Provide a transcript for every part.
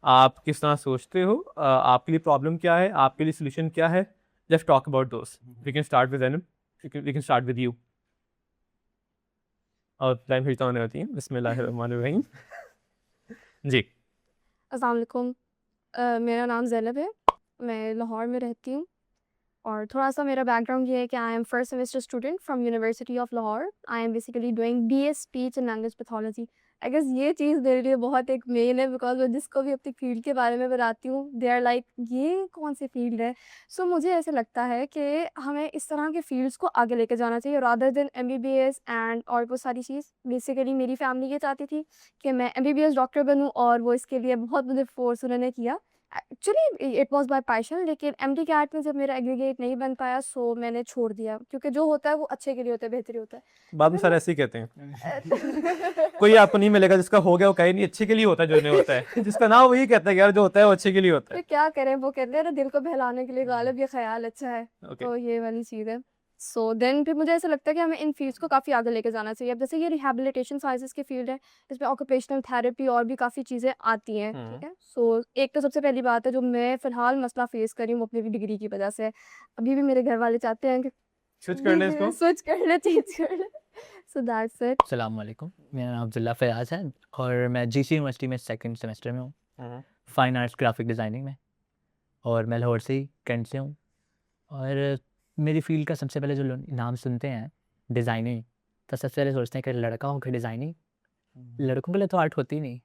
आप किस तरह सोचते हो, आपके लिए प्रॉब्लम क्या है, आपके लिए सोल्यूशन क्या है, just talk about those. We can start with Anam, we can start with you. और टाइम फिर होने होती है। बिस्मिल्लाहिर्रहमानिर्रहीम। जी। अस्सलाम वालेकुम। मेरा नाम ज़ैनब है, मैं लाहौर में रहती हूँ और थोड़ा-सा मेरा बैकग्राउंड ये है कि I am first semester student from university of Lahore. I am basically doing BA speech and language pathology. I guess ये चीज़ मेरे लिए बहुत एक मेन है बिकॉज़ मैं जिसको भी अपनी फ़ील्ड के बारे में बताती हूँ, दे आर लाइक ये कौन-सी फ़ील्ड है? सो मुझे ऐसा लगता है कि हमें इस तरह के फ़ील्ड्स को आगे लेके जाना चाहिए रादर देन एमबीबीएस एंड और वो सारी चीज़। बेसिकली मेरी फैमिली ये चाहती थी कि मैं एमबीबीएस डॉक्टर बनूँ और वो इसके लिए बहुत मुझे फ़ोर्स उन्होंने किया। Actually it was bye passion, लेकिन एमडी कैट में जब मेरा एग्रीगेट नहीं बन पाया सो मैंने छोड़ दिया क्योंकि जो होता है वो अच्छे के लिए होता है, बेहतरी होता है। बाद में फिर सारे मैं ऐसे ही कहते हैं। कोई आपको नहीं मिलेगा जिसका हो गया वो कहीं नहीं, अच्छे के लिए होता है जो नहीं होता है। जिसका ना हो वही कहता है कि यार जो होता है वो अच्छे के लिए होता है। फिर क्या करें, वो कहते हैं ना दिल को बहलाने के लिए गालिब ये ख़याल अच्छा है, ओके। तो ये वाली चीज़ है। सो देन फिर मुझे ऐसा लगता है कि हमें इन फ़ील्ड्स को काफ़ी आगे लेके जाना चाहिए। अब जैसे ये रिहैबिलिटेशन साइंसेज़ की फ़ील्ड है, इसमें ऑक्यूपेशनल थेरेपी और भी काफ़ी चीज़ें आती हैं, ठीक है? सो एक तो सबसे पहली बात है जो मैं फ़िलहाल मसला फ़ेस कर रही हूँ वो अपनी डिग्री की वजह से है। अभी भी मेरे घर वाले चाहते हैं कि स्विच कर लें इसको। स्विच कर ले, चेंज कर ले। So that's it. अस्सलामुअलैकुम, मेरा नाम अब्दुल्ला फ़याज़ है और मैं जीसी यूनिवर्सिटी में सेकंड सेमेस्टर में हूँ, फ़ाइन आर्ट्स ग्राफिक डिज़ाइनिंग में। और मैं लाहौर से ही, कैंट से हूँ। और मेरी फ़ील्ड का सबसे पहले जो लोग नाम सुनते हैं डिज़ाइनिंग, तो सबसे पहले सोचते हैं कि लड़का हो के डिज़ाइनिंग। लड़कों के लिए तो आर्ट होती ही नहीं,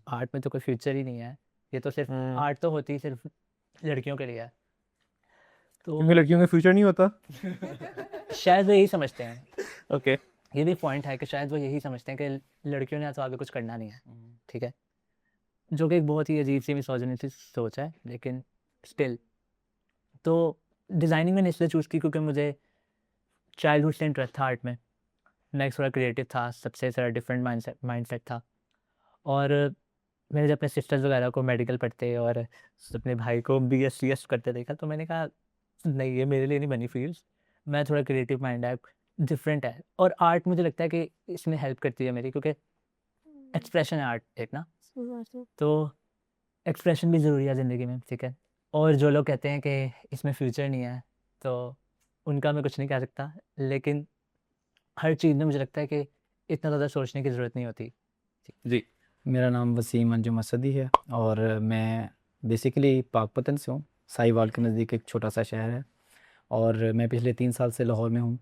आर्ट में तो कोई फ्यूचर ही नहीं है। ये तो सिर्फ आर्ट तो होती ही सिर्फ लड़कियों के लिए है। क्योंकि तो लड़कियों का फ्यूचर नहीं होता। शायद वो यही समझते हैं, ओके। ये भी पॉइंट है कि शायद वो यही समझते हैं कि लड़कियों ने तो आगे कुछ करना नहीं है, ठीक है? जो कि एक बहुत ही अजीब सी मिसोजिनी सोच है, लेकिन स्टिल तो डिज़ाइनिंग मैंने इसलिए चूज़ की क्योंकि मुझे चाइल्डहुड से इंटरेस्ट था आर्ट में। मैं एक थोड़ा क्रिएटिव था, सबसे थोड़ा डिफरेंट माइंडसेट था। और मैंने जब अपने सिस्टर्स वगैरह को मेडिकल पढ़ते और अपने भाई को बीएससीएस करते देखा तो मैंने कहा नहीं, ये मेरे लिए नहीं बनी फील्ड। मैं थोड़ा क्रिएटिव माइंड है, डिफरेंट है, और आर्ट मुझे लगता है कि इसमें हेल्प करती है मेरी, क्योंकि एक्सप्रेशन है आर्ट एक ना, तो एक्सप्रेशन भी ज़रूरी है ज़िंदगी में, ठीक है? और जो लोग कहते हैं कि इसमें फ्यूचर नहीं है, तो उनका मैं कुछ नहीं कह सकता, लेकिन हर चीज़ में मुझे लगता है कि इतना ज़्यादा सोचने की ज़रूरत नहीं होती। जी। मेरा नाम वसीम अंजुम असदी है और मैं बेसिकली पाकपतन से हूँ। साहिवाल के नज़दीक एक छोटा सा शहर है और मैं पिछले 3 साल से लाहौर में हूँ।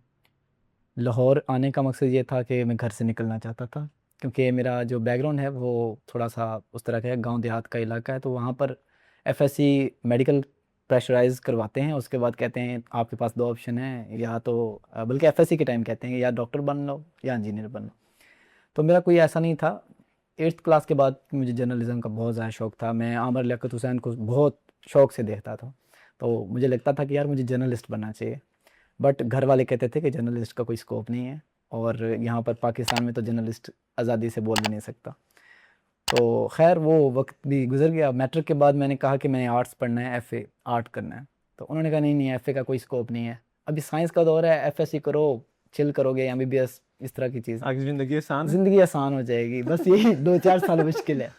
लाहौर आने का मकसद ये था कि मैं घर से निकलना चाहता था, क्योंकि मेरा जो बैकग्राउंड है वो थोड़ा सा उस तरह का है, गांव देहात का इलाका है। तो वहाँ पर एफएससी मेडिकल प्रेशराइज करवाते हैं, उसके बाद कहते हैं आपके पास 2 ऑप्शन हैं, या तो बल्कि एफएससी के टाइम कहते हैं या डॉक्टर बन लो या इंजीनियर बन लो। तो मेरा कोई ऐसा नहीं था। 8th क्लास के बाद मुझे जर्नलिज़्म का बहुत ज़्यादा शौक़ था। मैं आमिर लियाकत हुसैन को बहुत शौक़ से देखता था, तो मुझे लगता था कि यार मुझे जर्नलिस्ट बनना चाहिए। बट घर वाले कहते थे कि जर्नलिस्ट का कोई स्कोप नहीं है, और यहाँ पर पाकिस्तान में तो जर्नलिस्ट आज़ादी से बोल भी नहीं सकता। तो खैर वो वक्त भी गुजर गया। मैट्रिक के बाद मैंने कहा कि मैंने आर्ट्स पढ़ना है, एफ़ए आर्ट करना है। तो उन्होंने कहा नहीं नहीं, एफ़ए का कोई स्कोप नहीं है, अभी साइंस का दौर है, एफएससी करो, चिल करोगे, एमबीबीएस, इस तरह की चीज़, आगे ज़िंदगी आसान है। ज़िंदगी आसान हो जाएगी, बस यही 2-4 साल मुश्किल है।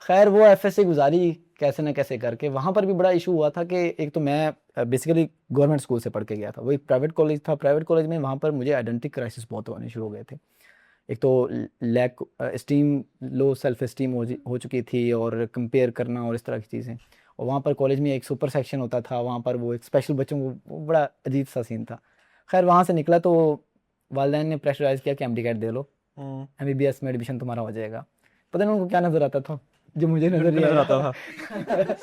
खैर वो एफएससी गुजारी कैसे न कैसे करके। वहाँ पर भी बड़ा इशू हुआ था कि एक तो मैं बेसिकली गवर्नमेंट स्कूल से पढ़ के गया था, वो एक प्राइवेट कॉलेज था। प्राइवेट कॉलेज में वहाँ पर मुझे आइडेंटिटी क्राइसिस बहुत होने शुरू हो गए थे। एक तो lack esteem, low self esteem हो चुकी थी, और कंपेयर करना और इस तरह की चीज़ें। और वहाँ पर कॉलेज में एक सुपर सेक्शन होता था, वहाँ पर वो एक स्पेशल बच्चों को, वो बड़ा अजीब सा सीन था। खैर वहाँ से निकला तो वालिदैन ने प्रेशराइज़ किया कि एमडी कैट दे लो, एमबीबीएस में एडमिशन तुम्हारा हो जाएगा। पता नहीं उनको क्या नज़र आता था जो मुझे नज़र नहीं नजर आता आता था।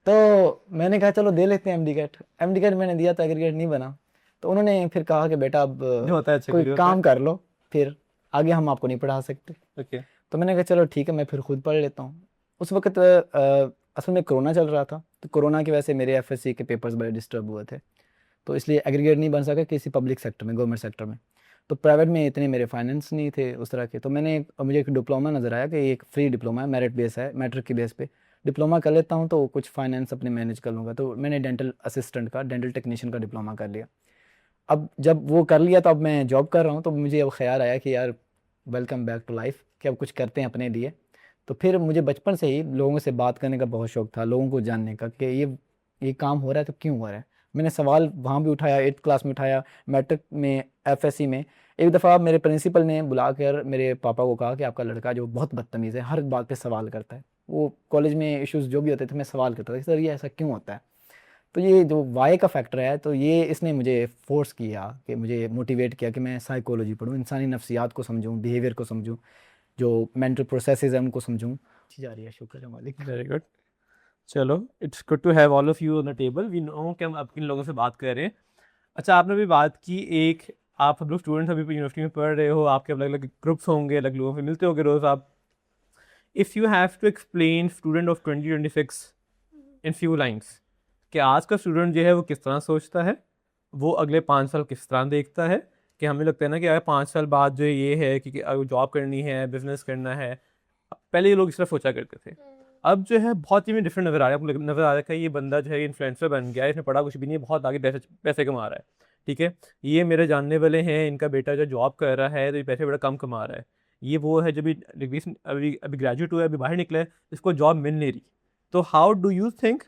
तो मैंने कहा चलो दे लेते हैं एमडी कैट। एमडी कैट मैंने दिया तो एग्रीगेट नहीं बना। तो उन्होंने फिर कहा कि बेटा अब जो होता है अच्छे के कोई लिए होता काम कर लो, फिर आगे हम आपको नहीं पढ़ा सकते। है। ओके। तो मैंने कहा चलो ठीक है, मैं फिर खुद पढ़ लेता हूँ। उस वक्त असल में कोरोना चल रहा था, तो कोरोना की वजह से मेरे एफएससी के पेपर्स बड़े डिस्टर्ब हुए थे, तो इसलिए एग्रीगेट नहीं बन सका किसी पब्लिक सेक्टर में, गवर्नमेंट सेक्टर में। तो प्राइवेट में इतने मेरे फाइनेंस नहीं थे उस तरह के। तो मुझे एक डिप्लोमा नज़र आया कि एक फ्री डिप्लोमा है, मेरिट बेस है, मैट्रिक की बेस पे डिप्लोमा कर लेता हूँ तो कुछ फाइनेंस अपने मैनेज कर लूँगा। तो मैंने डेंटल असिस्टेंट का, डेंटल टेक्नीशियन का डिप्लोमा कर लिया। अब जब वो कर लिया तो अब मैं जॉब कर रहा हूँ, तो मुझे अब ख्याल आया कि यार वेलकम बैक टू लाइफ, कि अब कुछ करते हैं अपने लिए। तो फिर मुझे बचपन से ही लोगों से बात करने का बहुत शौक था, लोगों को जानने का कि ये काम हो रहा है तो क्यों हो रहा है। मैंने सवाल वहाँ भी उठाया, 8th क्लास में उठाया, मैट्रिक में, FSC में। एक दफ़ा मेरे प्रिंसिपल ने बुलाकर मेरे पापा को कहा कि आपका लड़का जो बहुत बदतमीज़ है, हर बात पे सवाल करता है। वो कॉलेज में इश्यूज़ जो भी होते थे मैं सवाल करता था कि सर ये ऐसा क्यों होता है। तो ये जो वाई का फैक्टर है, तो ये इसने मुझे फोर्स किया कि मुझे मोटिवेट किया कि मैं साइकोलॉजी पढूं, इंसानी नफ्सियात को समझूं, बिहेवियर को समझूं, जो मेंटल प्रोसेसेस हैं उनको समझूं। अच्छी जा रही है, शुक्र है मालिक। Very good. चलो, it's good to have all of you on the table. We know कि हम अब किन लोगों से बात कर रहे हैं। अच्छा, आपने भी बात की एक, आप सब लोग स्टूडेंट्स अभी यूनिवर्सिटी में पढ़ रहे हो, आपके अलग अलग ग्रुप्स होंगे, अलग लोगों से मिलते होंगे रोज़ आप। If you have to explain student of 2026 in few lines कि आज का स्टूडेंट जो है वो किस तरह सोचता है, वो अगले 5 साल किस तरह देखता है, कि हमें लगता है ना कि अगर 5 साल बाद जो ये है कि जॉब करनी है, बिजनेस करना है। पहले ये लोग इस तरह सोचा करते थे, अब जो है बहुत ही डिफरेंट नज़र आ रहा है। आपको नज़र आ रहा है ये बंदा जो है इन्फ्लुएंसर बन गया है, इसने पढ़ा कुछ भी नहीं है, बहुत आगे पैसे कमा रहा है। ठीक है, ये मेरे जानने वाले हैं, इनका बेटा जो जॉब कर रहा है तो ये पैसे बड़ा कम कमा रहा है। ये वो है जब अभी अभी ग्रेजुएट हुआ है, अभी बाहर निकला है, इसको जॉब मिल नहीं रही। तो हाउ डू यू थिंक,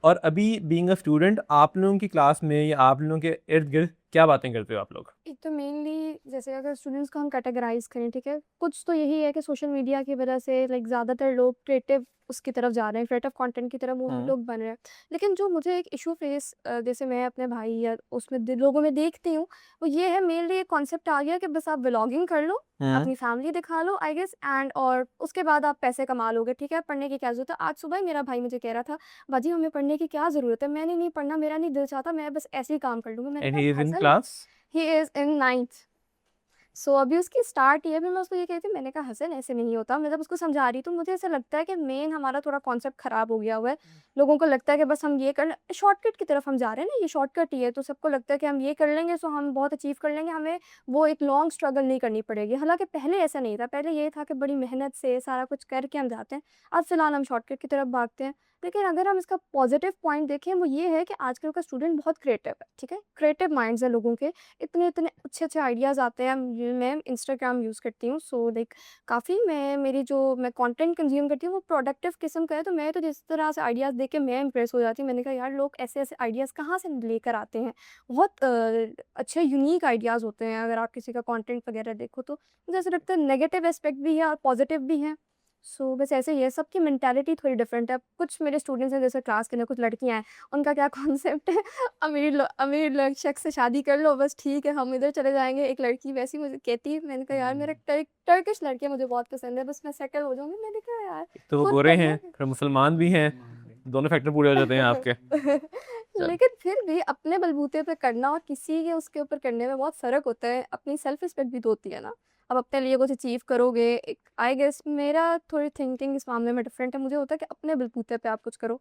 और अभी बीइंग अ स्टूडेंट आप लोगों की क्लास में या आप लोगों के इर्द गिर्द क्या बातें करते हो आप लोग? एक तो मेनली जैसे अगर स्टूडेंट्स को हम कैटेगराइज करें, ठीक है, कुछ तो यही है कि सोशल मीडिया की वजह से लाइक ज़्यादातर लोग क्रिएटिव उसकी तरफ जा रहे हैं, क्रिएटिव कंटेंट की तरफ वो हाँ। लोग बन रहे हैं। लेकिन जो मुझे एक इशू फेस जैसे मैं अपने भाई या उसमें लोगों में देखती हूँ, वो ये है मेनली एक कॉन्सेप्ट आ गया कि बस आप व्लॉगिंग कर लो, अपनी फैमिली दिखा लो आई गेस, एंड और उसके बाद आप पैसे कमा लोगे। ठीक है, पढ़ने की क्या ज़रूरत है। आज सुबह ही मेरा भाई मुझे कह रहा था, बाजी हमें पढ़ने की क्या ज़रूरत है, मैंने नहीं पढ़ना, मेरा नहीं दिल चाहता, मैं बस ऐसे ही काम कर लूँगा। मैंने एंड कहा he is in hustle, class? He is in 9th। सो अभी उसकी स्टार्ट ही है। फिर मैं उसको ये कहती हूँ, मैंने कहा हसन ऐसे नहीं होता। मैं जब उसको समझा रही तो मुझे ऐसा लगता है कि मेन हमारा थोड़ा कॉन्सेप्ट ख़राब हो गया हुआ है। लोगों को लगता है कि बस हम ये कर लें, शॉर्टकट की तरफ हम जा रहे हैं ना, ये शॉर्टकट ही है, तो सबको लगता है कि हम ये कर लेंगे सो हम बहुत अचीव कर लेंगे, हमें वो एक लॉन्ग स्ट्रगल नहीं करनी पड़ेगी। हालाँकि पहले ऐसा नहीं था, पहले ये था कि बड़ी मेहनत से सारा कुछ करके हम जाते हैं। अब फ़िलहाल हम शॉर्टकट की तरफ भागते हैं। लेकिन अगर हम इसका पॉजिटिव पॉइंट देखें, वो ये है कि आजकल का स्टूडेंट बहुत क्रिएटिव है, ठीक है? क्रिएटिव माइंड्स हैं लोगों के, इतने-इतने अच्छे-अच्छे आइडियाज़ आते हैं। मैं इंस्टाग्राम यूज़ करती हूँ, सो लाइक काफ़ी मैं कंटेंट कंज़्यूम करती हूँ वो प्रोडक्टिव किस्म का है। तो मैं तो जिस तरह से आइडियाज़ देख के मैं इम्प्रेस हो जाती हूँ। मैंने कहा यार लोग ऐसे-ऐसे आइडियाज़ कहाँ से लेकर आते हैं। बहुत अच्छे यूनिक आइडियाज़ होते हैं अगर आप किसी का कंटेंट वगैरह देखो तो। मुझे ऐसा लगता है नेगेटिव एस्पेक्ट भी है और पॉजिटिव भी है। सो बस ऐसे ही है, सबकी मेंटालिटी थोड़ी डिफरेंट है। कुछ मेरे स्टूडेंट्स हैं जैसे क्लास के अंदर कुछ लड़कियाँ हैं, उनका क्या कॉन्सेप्ट है, अमीर शख्स से शादी कर लो बस ठीक है, हम इधर चले जाएँगे। एक लड़की वैसी मुझे कहती है, मैंने कहा यार मेरा टर्किश लड़कियाँ मुझे बहुत पसंद है, बस मैं सेटल हो जाऊँगी। मैंने कहा यार तो वो खुद गोरे कर हैं, लो। फिर मुसलमान भी हैं, दोनों फैक्टर पूरे हो जाते हैं आपके। चल। लेकिन फिर भी अपने बलबूते पे करना और किसी के उसके ऊपर करने में बहुत फ़र्क होता है। अपनी सेल्फ रिस्पेक्ट भी तो होती है ना। अब अपने लिए कुछ अचीव करोगे, एक आई गेस मेरा थोड़ी थिंकिंग इस मामले में डिफरेंट है। मुझे होता है कि अपने बलबूते पे आप कुछ करो।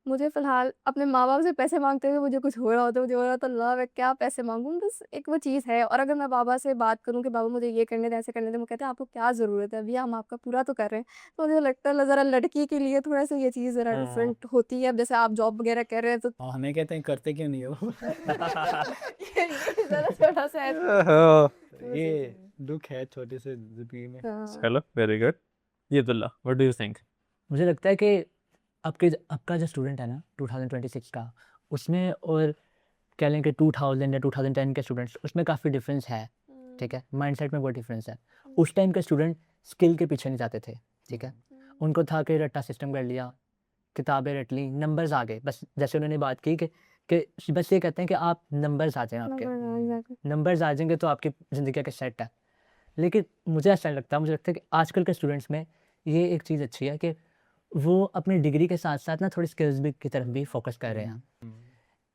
मुझे फ़िलहाल अपने माँ-बाप से पैसे माँगते हुए मुझे कुछ हो रहा होता है, मुझे हो रहा होता है अल्लाह मैं क्या पैसे माँगूँ? बस एक वो चीज़ है। और अगर मैं बाबा से बात करूँ कि बाबा मुझे ये करने दें, ऐसे करने दें, वो कहते हैं आपको क्या ज़रूरत है? भैया हम आपका पूरा तो कर रहे हैं। तो मुझे लगता है ज़रा लड़की के लिए थोड़ा-सा ये चीज़ ज़रा हाँ। डिफरेंट होती है। अब जैसे आप जॉब वगैरह कर रहे हैं तो हाँ, हमें कहते हैं करते क्यों नहीं हो। ये ज़रा थोड़ा-सा ऐसा हाँ, ये दुख है छोटे से ज़िंदगी में। हाँ। चलो, वेरी गुड। ये Abdullah, what do you think? मुझे लगता है कि आपका जो स्टूडेंट है ना 2026 का, उसमें और कह लें कि 2000 या 2010 के स्टूडेंट्स, उसमें काफ़ी डिफरेंस है। ठीक है, माइंडसेट में बहुत डिफरेंस है। उस टाइम के स्टूडेंट स्किल के पीछे नहीं जाते थे। ठीक है, उनको था कि रट्टा सिस्टम कर लिया, किताबें रट ली, नंबर्स आ गए। बस जैसे उन्होंने बात की कि बस ये कहते हैं कि आप नंबर्स आ जाएँ आपके, नंबर्स आ जाएंगे तो आपकी ज़िंदगी का सेट है। लेकिन मुझे ऐसा नहीं लगता, मुझे लगता है कि आजकल के स्टूडेंट्स में ये एक चीज़ अच्छी है कि वो अपनी डिग्री के साथ साथ ना थोड़ी स्किल्स भी की तरफ भी फोकस कर रहे हैं।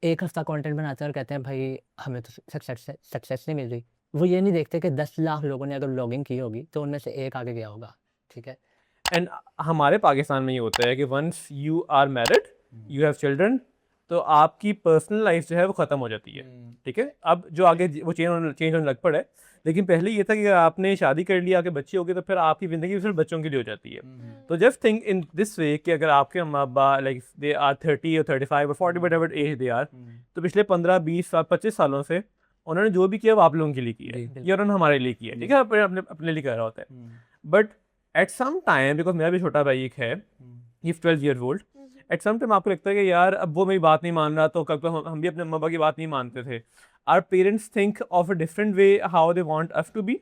एक हफ्ता कंटेंट बनाते हैं और कहते हैं भाई हमें तो सक्सेस नहीं मिल रही। वो ये नहीं देखते कि 10 लाख लोगों ने अगर लॉगिंग की होगी तो उनमें से एक आगे गया होगा। ठीक है, एंड हमारे पाकिस्तान में ये होता है कि once you are married, you have children, तो आपकी पर्सनल लाइफ जो है वो ख़त्म हो जाती है। ठीक है, अब जो आगे वो चेंज होने लग पड़ा है। लेकिन पहले ये था कि अगर आपने शादी कर लिया, आपके बच्चे हो गए, तो फिर आपकी ज़िंदगी सिर्फ बच्चों के लिए हो जाती है। तो just think in this way कि अगर आपके माँ बाप लाइक दे आर 30 और 35 और 40 whatever age they are, तो पिछले 15 20 साल 25 सालों से उन्होंने जो भी किया वो आप लोगों के लिए किया है, बिल्कुल। या उन्होंने हमारे लिए किया है। ठीक है, अपने अपने लिए कर रहा होता है। But at some time, because मेरा भी छोटा भाई एक है, he 12 years old, at some time आपको लगता है कि यार अब वो मेरी बात नहीं मान रहा, तो कब तो हम भी अपने मम्मा की बात नहीं मानते थे. Our parents think of a different way how they want us to be,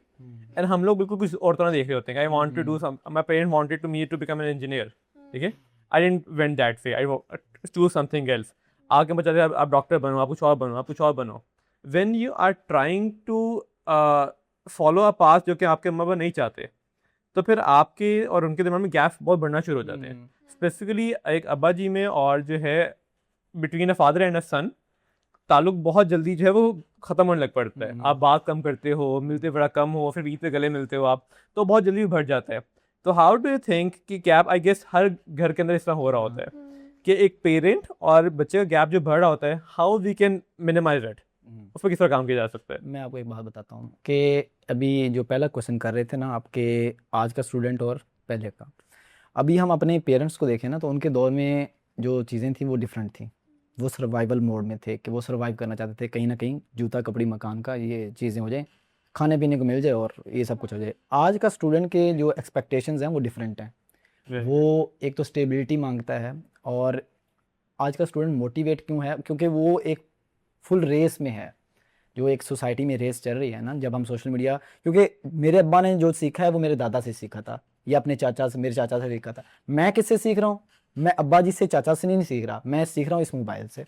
and हम लोग बिल्कुल कुछ और तरह देख रहे होते हैं. I want to do some, my parents wanted to me to become an engineer, ठीक है. I didn't went that way, I choose something else. आगे बच्चा दे आप डॉक्टर बनो, आप कुछ और बनो, आप कुछ और बनो. When you are trying to follow a path जो कि आपके मम्मा नहीं चाहते, तो फिर आपके और उनके दिमाग में गैप बहुत बढ़ना शुरू हो जाते हैं. स्पेसिफिकली एक अब्बा जी में और जो है between a father and a son, ताल्लुक बहुत जल्दी जो है वो ख़त्म होने लग पड़ता है. आप बात कम करते हो, मिलते बड़ा कम हो, फिर ईद पे गले मिलते हो आप, तो बहुत जल्दी बढ़ जाता है. तो हाउ डू यू थिंक कि गैप, आई गेस हर घर के अंदर इस तरह हो रहा होता है कि एक पेरेंट और बच्चे का गैप जो बढ़ रहा होता है, how we can minimise it, उस पर किस तरह काम किया जा सकता है? मैं आपको एक बात बताता हूँ कि अभी जो पहला क्वेश्चन कर रहे थे ना आपके, आज का स्टूडेंट और पहले का, अभी हम अपने पेरेंट्स को देखें ना तो उनके दौर में जो चीज़ें थी वो डिफरेंट थी. वो सर्वाइवल मोड में थे कि वो सर्वाइव करना चाहते थे, कहीं ना कहीं जूता कपड़ी मकान का ये चीज़ें हो जाए, खाने पीने को मिल जाए और ये सब कुछ हो जाए. आज का स्टूडेंट के जो एक्सपेक्टेशंस हैं वो डिफरेंट हैं. वो एक तो स्टेबिलिटी मांगता है, और आज का स्टूडेंट मोटिवेट क्यों है, क्योंकि वो एक फुल रेस में है. जो एक सोसाइटी में रेस चल रही है ना, जब हम सोशल मीडिया, क्योंकि मेरे अब्बा ने जो सीखा है वो मेरे दादा से सीखा था, या अपने चाचा से, मेरे चाचा से सीखा था. मैं किससे सीख रहा हूँ? मैं अब्बा जी से, चाचा से नहीं सीख रहा, मैं सीख रहा हूँ इस मोबाइल से.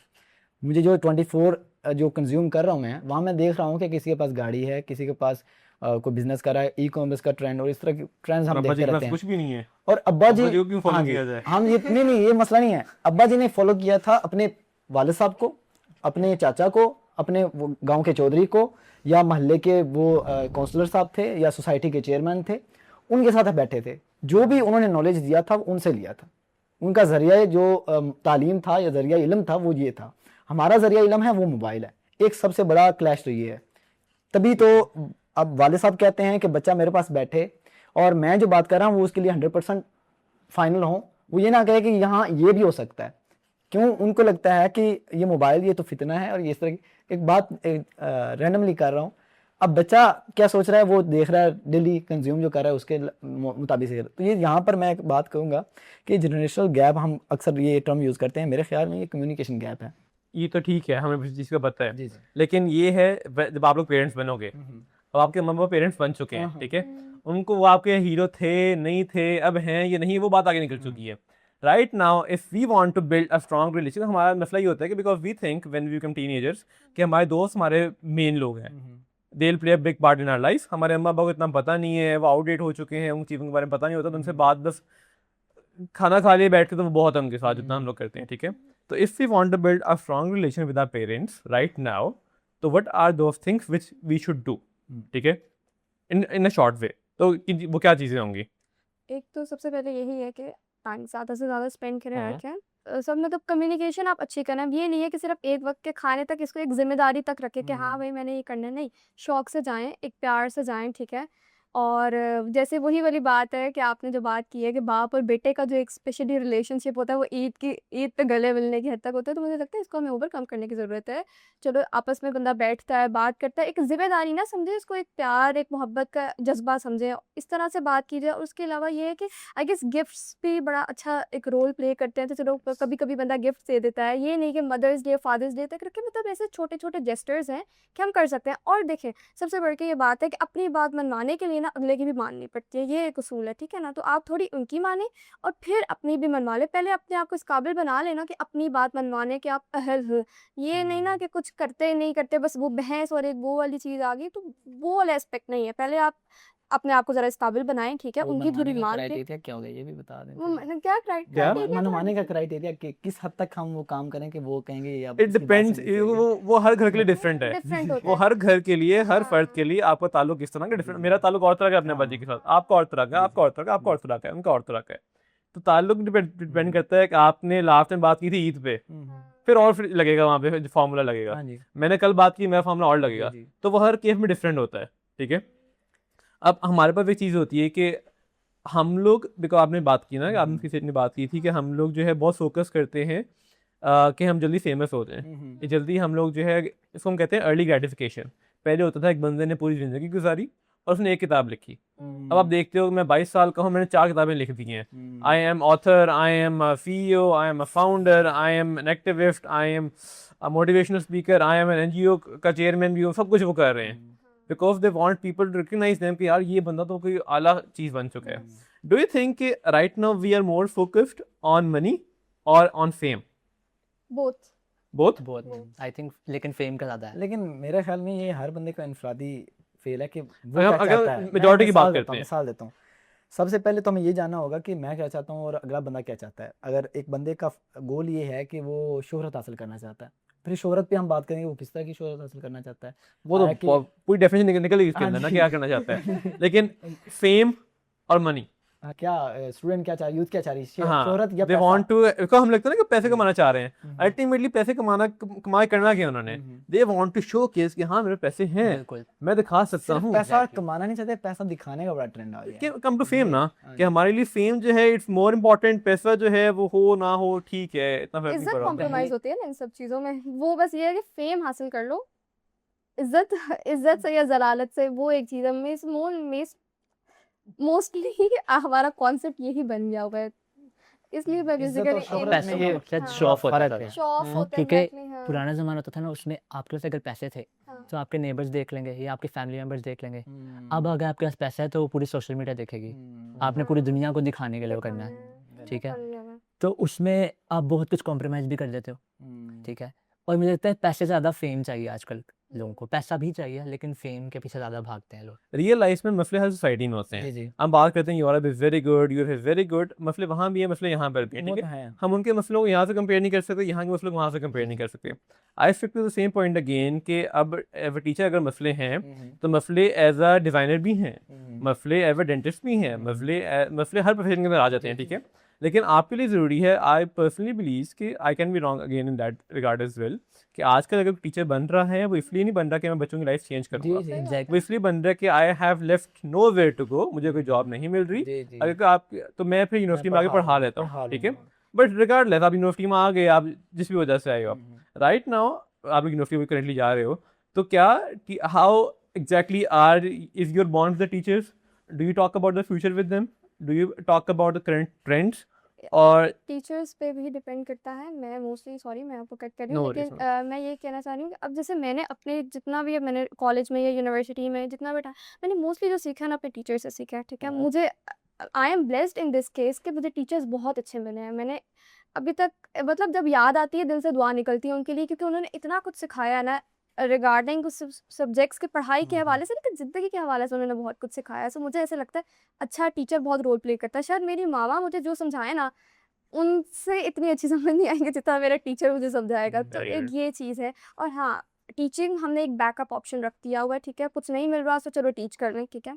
मुझे जो 24 जो कंज्यूम कर रहा हूँ मैं, वहाँ मैं देख रहा हूँ कि किसी के पास गाड़ी है, किसी के पास कोई बिजनेस कर रहा है, ई कॉमर्स का ट्रेंड, और इस तरह के ट्रेंड्स हम अब्बा जी देखते के पास रहते हैं. कुछ भी नहीं है, और अब्बा जी, अब्बा जी को क्यों follow हाँ जी, किया जाए? हम ये नहीं, ये मसला नहीं है. अब्बा जी ने फॉलो किया था अपने वालिद साहब को, अपने चाचा को, अपने वो गांव के चौधरी को, या मोहल्ले के वो काउंसलर साहब थे, या सोसाइटी के चेयरमैन थे, उनके साथ बैठे थे. जो भी उन्होंने नॉलेज दिया था उनसे लिया था. उनका जरिया जो तालीम था या जरिया इल्म था वो ये था. हमारा जरिया इल्म है वो मोबाइल है. एक सबसे बड़ा क्लैश तो ये है. तभी तो अब वाले साहब कहते हैं कि बच्चा मेरे पास बैठे और मैं जो बात कर रहा हूँ वो उसके लिए 100% फाइनल हो. वो ये ना कहे कि यहाँ ये भी हो सकता है. क्यों? उनको लगता है कि ये मोबाइल ये तो फितना है, और ये इस तरह की एक बात रैंडमली कर रहा हूँ. अब बच्चा क्या सोच रहा है वो देख रहा है, डेली कंज्यूम जो कर रहा है उसके मुताबिक से. तो ये यहाँ पर मैं एक बात कहूँगा कि जनरेशनल गैप, हम अक्सर ये टर्म यूज़ करते हैं, मेरे ख्याल में ये कम्युनिकेशन गैप है. ये तो ठीक है, हमें इस चीज़ का पता है. जी जी. लेकिन ये है जब आप लोग पेरेंट्स बनोगे, अब आपके मम्मा पेरेंट्स बन चुके हैं, ठीक है, उनको वो आपके हीरो थे नहीं थे, अब हैं ये नहीं, वो बात आगे निकल चुकी है. Right now if we want to build a strong relation, हमारा मसला ये होता है कि because we think when we become teenagers कि हमारे दोस्त हमारे मेन लोग हैं, they will play a big part in our life. हमारे अम्मा अब्बा को इतना पता नहीं है, वो आउटडेट हो चुके हैं, उन चीज़ों के बारे में पता नहीं होता, तो उनसे बात बस खाना खा लिए बैठ के तो वो बहुत है उनके साथ जितना हम लोग करते हैं, ठीक है. तो if we want to build a strong relation with our parents right now, तो what are those things which we should do, ठीक है, इन अ शॉर्ट वे. तो वो क्या चीज़ें होंगी? एक तो सबसे पहले यही है कि टाइम ज़्यादा से ज़्यादा स्पेंड करें हाँ. रखें. सब मतलब कम्युनिकेशन आप अच्छी करें. अब ये नहीं है कि सिर्फ एक वक्त के खाने तक इसको एक जिम्मेदारी तक रखें कि हाँ भाई मैंने ये करना है. नहीं, शौक से जाएं, एक प्यार से जाएं, ठीक है. और जैसे वही वाली बात है कि आपने जो बात की है कि बाप और बेटे का जो एक स्पेशली रिलेशनशिप होता है वो ईद पे गले मिलने की हद तक होता है. तो मुझे लगता है इसको हमें ओवरकम करने की ज़रूरत है. चलो आपस में बंदा बैठता है, बात करता है, एक जिम्मेदारी ना समझे इसको, एक प्यार, एक मोहब्बत का जज्बा समझे, इस तरह से बात की जाए. और उसके अलावा ये है कि आई गेस गिफ्ट्स भी बड़ा अच्छा एक रोल प्ले करते हैं. तो चलो कभी कभी बंदा गिफ्ट दे देता है, ये नहीं कि मदर्स डे फादर्स डे तक रखे. मतलब ऐसे छोटे छोटे जेस्टर्स हैं कि हम कर सकते हैं. और देखें सबसे बढ़ के ये बात है कि अपनी बात मनवाने के लिए ना अगले की भी माननी पड़ती है. ये एक उसूल है, ठीक है ना. तो आप थोड़ी उनकी माने और फिर अपनी भी मनवा ले. पहले अपने आप को इस काबिल बना लेना कि अपनी बात मनवाने के आप अहल हो. ये नहीं ना कि कुछ करते नहीं करते बस वो बहस और एक वो वाली चीज़ आ गई, तो वो वाला एस्पेक्ट नहीं है. पहले आप अपने आप को ज़रा इस काबिल बनाएं, ठीक है, वो उनकी थोड़ी मनवाने का मान के. क्राइटेरिया क्या होगा ये भी बता दें. वो क्या क्या? क्राइटेरिया मनवाने का क्राइटेरिया कि किस हद तक हम वो काम करें कि वो कहेंगे या इट इसकी बात डिपेंड्स, सुननी चाहिए. वो हर घर के लिए डिफरेंट है. डिफरेंट होता वो है. हर घर के लिए, हर फर्द हाँ. के लिए आपका ताल्लुक किस तरह का डिफरेंट. मेरा ताल्लुक और तरह का है अपने बच्चे के साथ, आपका और तरह का, आपका और तरह का, आपका और तरह का है, उनका और तरह का है. तो ताल्लुक डिपेंड करता है कि आपने लास्ट में बात की थी ईद पे, फिर और फिर लगेगा वहाँ पे फार्मूला लगेगा. हाँ जी. मैंने कल बात की, मेरा फार्मूला और लगेगा. जी. तो वो हर केस में डिफरेंट होता है, ठीक है. अब हमारे पास एक चीज़ होती है कि हम लोग, बिकॉज आपने बात की ना कि आपने किसी ने बात की थी कि हम लोग जो है बहुत फोकस करते हैं कि हम जल्दी फेमस होते हैं. ये जल्दी हम लोग जो है, इसको हम कहते हैं अर्ली ग्रेटिफिकेशन. पहले होता था एक बंदे ने पूरी ज़िंदगी गुजारी, और उसने एक किताब लिखी। अब आप देखते हो मैं 22 साल का हूँ, मैंने 4 किताबें लिख दी हैं। I am author, I am a CEO, I am a founder, I am an activist, I am a motivational speaker, I am an NGO का चेयरमैन भी हूँ, सब कुछ वो कर रहे हैं because they want people to recognise them कि यार ये बंदा तो कोई आला चीज़ बन चुका है। डू यू थिंक कि right now we are more focused on money और ऑन फेम? both. बोथ? बहुत आई थिंक, लेकिन फेम का ज़्यादा है। लेकिन मेरे ख्याल में ये हर बंदे का इनफरादी फेल है कि वो अगर- क्या अगर चाहता है। मैं majority की बात मिसाल करते देता हूँ, हैं। मिसाल देता हूँ। सबसे पहले तो हमें ये जानना होगा कि मैं क्या चाहता हूँ और अगला बंदा क्या चाहता है। अगर एक बंदे का गोल ये है कि वो शोहरत हासिल करना चाहता है, फिर शोहरत पे हम बात करेंगे वो किस तरह की शोहरत हासिल करना चाहता है। वो तो आया कि- पूरी डेफिनेशन निकल गई इसके हाँ अंदर ना जी। क्या करना चाहता है। लेकिन फेम और मनी, क्या स्टूडेंट क्या चाह यूथ क्या चाह रही है, हाँ, शोहरत या दे पैसा? वांट टू, बिकॉज हम लगता है ना कि पैसे कमाना चाह रहे हैं। हम्म। अल्टीमेटली पैसे कमाए करना क्या उन्होंने, they want to showcase कि हाँ मेरे पैसे हैं, बिल्कुल। मैं दिखा सकता सिर्फ हूँ। पैसा कमाना नहीं चाहते, पैसा दिखाने का बड़ा ट्रेंड आ गया है। कम टू फेम ना, हाँ कि हमारे लिए फेम जो है इट्स मोर इम्पोर्टेंट, पैसा जो है वो हो ना हो ठीक है, इतना फर्क नहीं इज्जत पड़ रहा। कॉम्प्रोमाइज होती है ना इन सब चीज़ों में। वो बस ये है कि फेम हासिल कर लो, इज्जत इज्जत से या जलालत से, वो एक चीज़ है। मोस्टली हमारा कॉन्सेप्ट यही बन गया हुआ है, इसलिए मैं इज्जत और बेसिकली शोहरत पैसों में ये का शायद हाँ। शो ऑफ होता फर्क था। है। शो ऑफ होता है, क्योंकि एग्जैक्टली। हाँ पुराना ज़माना होता था ना, उसमें आपके पास अगर पैसे थे हाँ। तो आपके नेबर्स देख लेंगे या आपके फैमिली मेम्बर्स देख लेंगे। अब अगर आपके पास पैसा है तो वो पूरी सोशल मीडिया देखेगी, आपने पूरी दुनिया को दिखाने के लिए वो करना है, ठीक है? तो उसमें आप बहुत कुछ कॉम्प्रोमाइज़ भी कर देते हो, ठीक है? और मुझे लगता है पैसे से ज़्यादा फेम चाहिए आजकल लोगों को। पैसा भी चाहिए लेकिन फेम के पीछे ज़्यादा भागते हैं लोग। रियल लाइफ में मसले हर सोसाइटी में होते हैं। जी। हम बात करते हैं you are very good, you are very good, मसले वहाँ भी है, मसले यहाँ पर भी है, वो ठीक तो है? है। हम उनके मसलों को यहाँ से कंपेयर नहीं कर सकते, यहाँ के मसलों को वहाँ से कंपेयर नहीं कर सकते। I stick to the same point again कि अब एज अ टीचर अगर मसले हैं तो मसले एज अ डिज़ाइनर भी हैं, मसले एज अ डेंटिस्ट भी हैं, मसले हर प्रोफेशन के अंदर आ जाते हैं, ठीक है? लेकिन आपके लिए ज़रूरी है, आई पर्सनली बिलीव कि I can be wrong again in that regard as well, कि आजकल अगर टीचर बन रहा है वो इसलिए नहीं बन रहा कि मैं बच्चों की लाइफ चेंज करूँगा, जी, वो इसलिए बन रहा है कि I have left nowhere to go, मुझे कोई जॉब नहीं मिल रही, जी। अगर आप तो मैं फिर यूनिवर्सिटी में आगे पढ़ा लेता हूँ, ठीक है? बट रिगार्डलेस आप यूनिवर्सिटी में आ गए, आप जिस भी वजह से आए हो, आप राइट नाउ आप यूनिवर्सिटी में करेंटली जा रहे हो, तो क्या how exactly are is your bond with the teachers? Do you talk about the future with them? Do you talk about the current trends? और टीचर्स पे भी डिपेंड करता है। मैं मोस्टली, सॉरी मैं आपको कट कर रही No हूँ, worries, लेकिन मैं ये कहना चाह रही हूँ कि अब जैसे मैंने अपने जितना भी, अब मैंने कॉलेज में या यूनिवर्सिटी में जितना भी मैंने मोस्टली जो सीखा है ना अपने टीचर से सीखा है, ठीक है? मुझे I am blessed in this case कि मुझे टीचर्स बहुत अच्छे मिले हैं। मैंने अभी तक, मतलब जब याद आती है दिल से दुआ निकलती है उनके लिए, क्योंकि उन्होंने इतना कुछ सिखाया है ना रिगार्डिंग कुछ सब्जेक्ट्स के पढ़ाई के हवाले से, लेकिन ज़िंदगी के हवाले से उन्होंने बहुत कुछ सिखाया है। सो मुझे ऐसे लगता है अच्छा टीचर बहुत रोल प्ले करता है। शायद मेरी मामा मुझे जो समझाए ना, उनसे इतनी अच्छी समझ नहीं आएँगी जितना मेरा टीचर मुझे समझाएगा। तो Very एक good. ये चीज़ है। और हाँ, टीचिंग हमने एक बैकअप ऑप्शन रख दिया हुआ है, ठीक है? कुछ नहीं मिल रहा तो चलो टीच कर लें, ठीक है?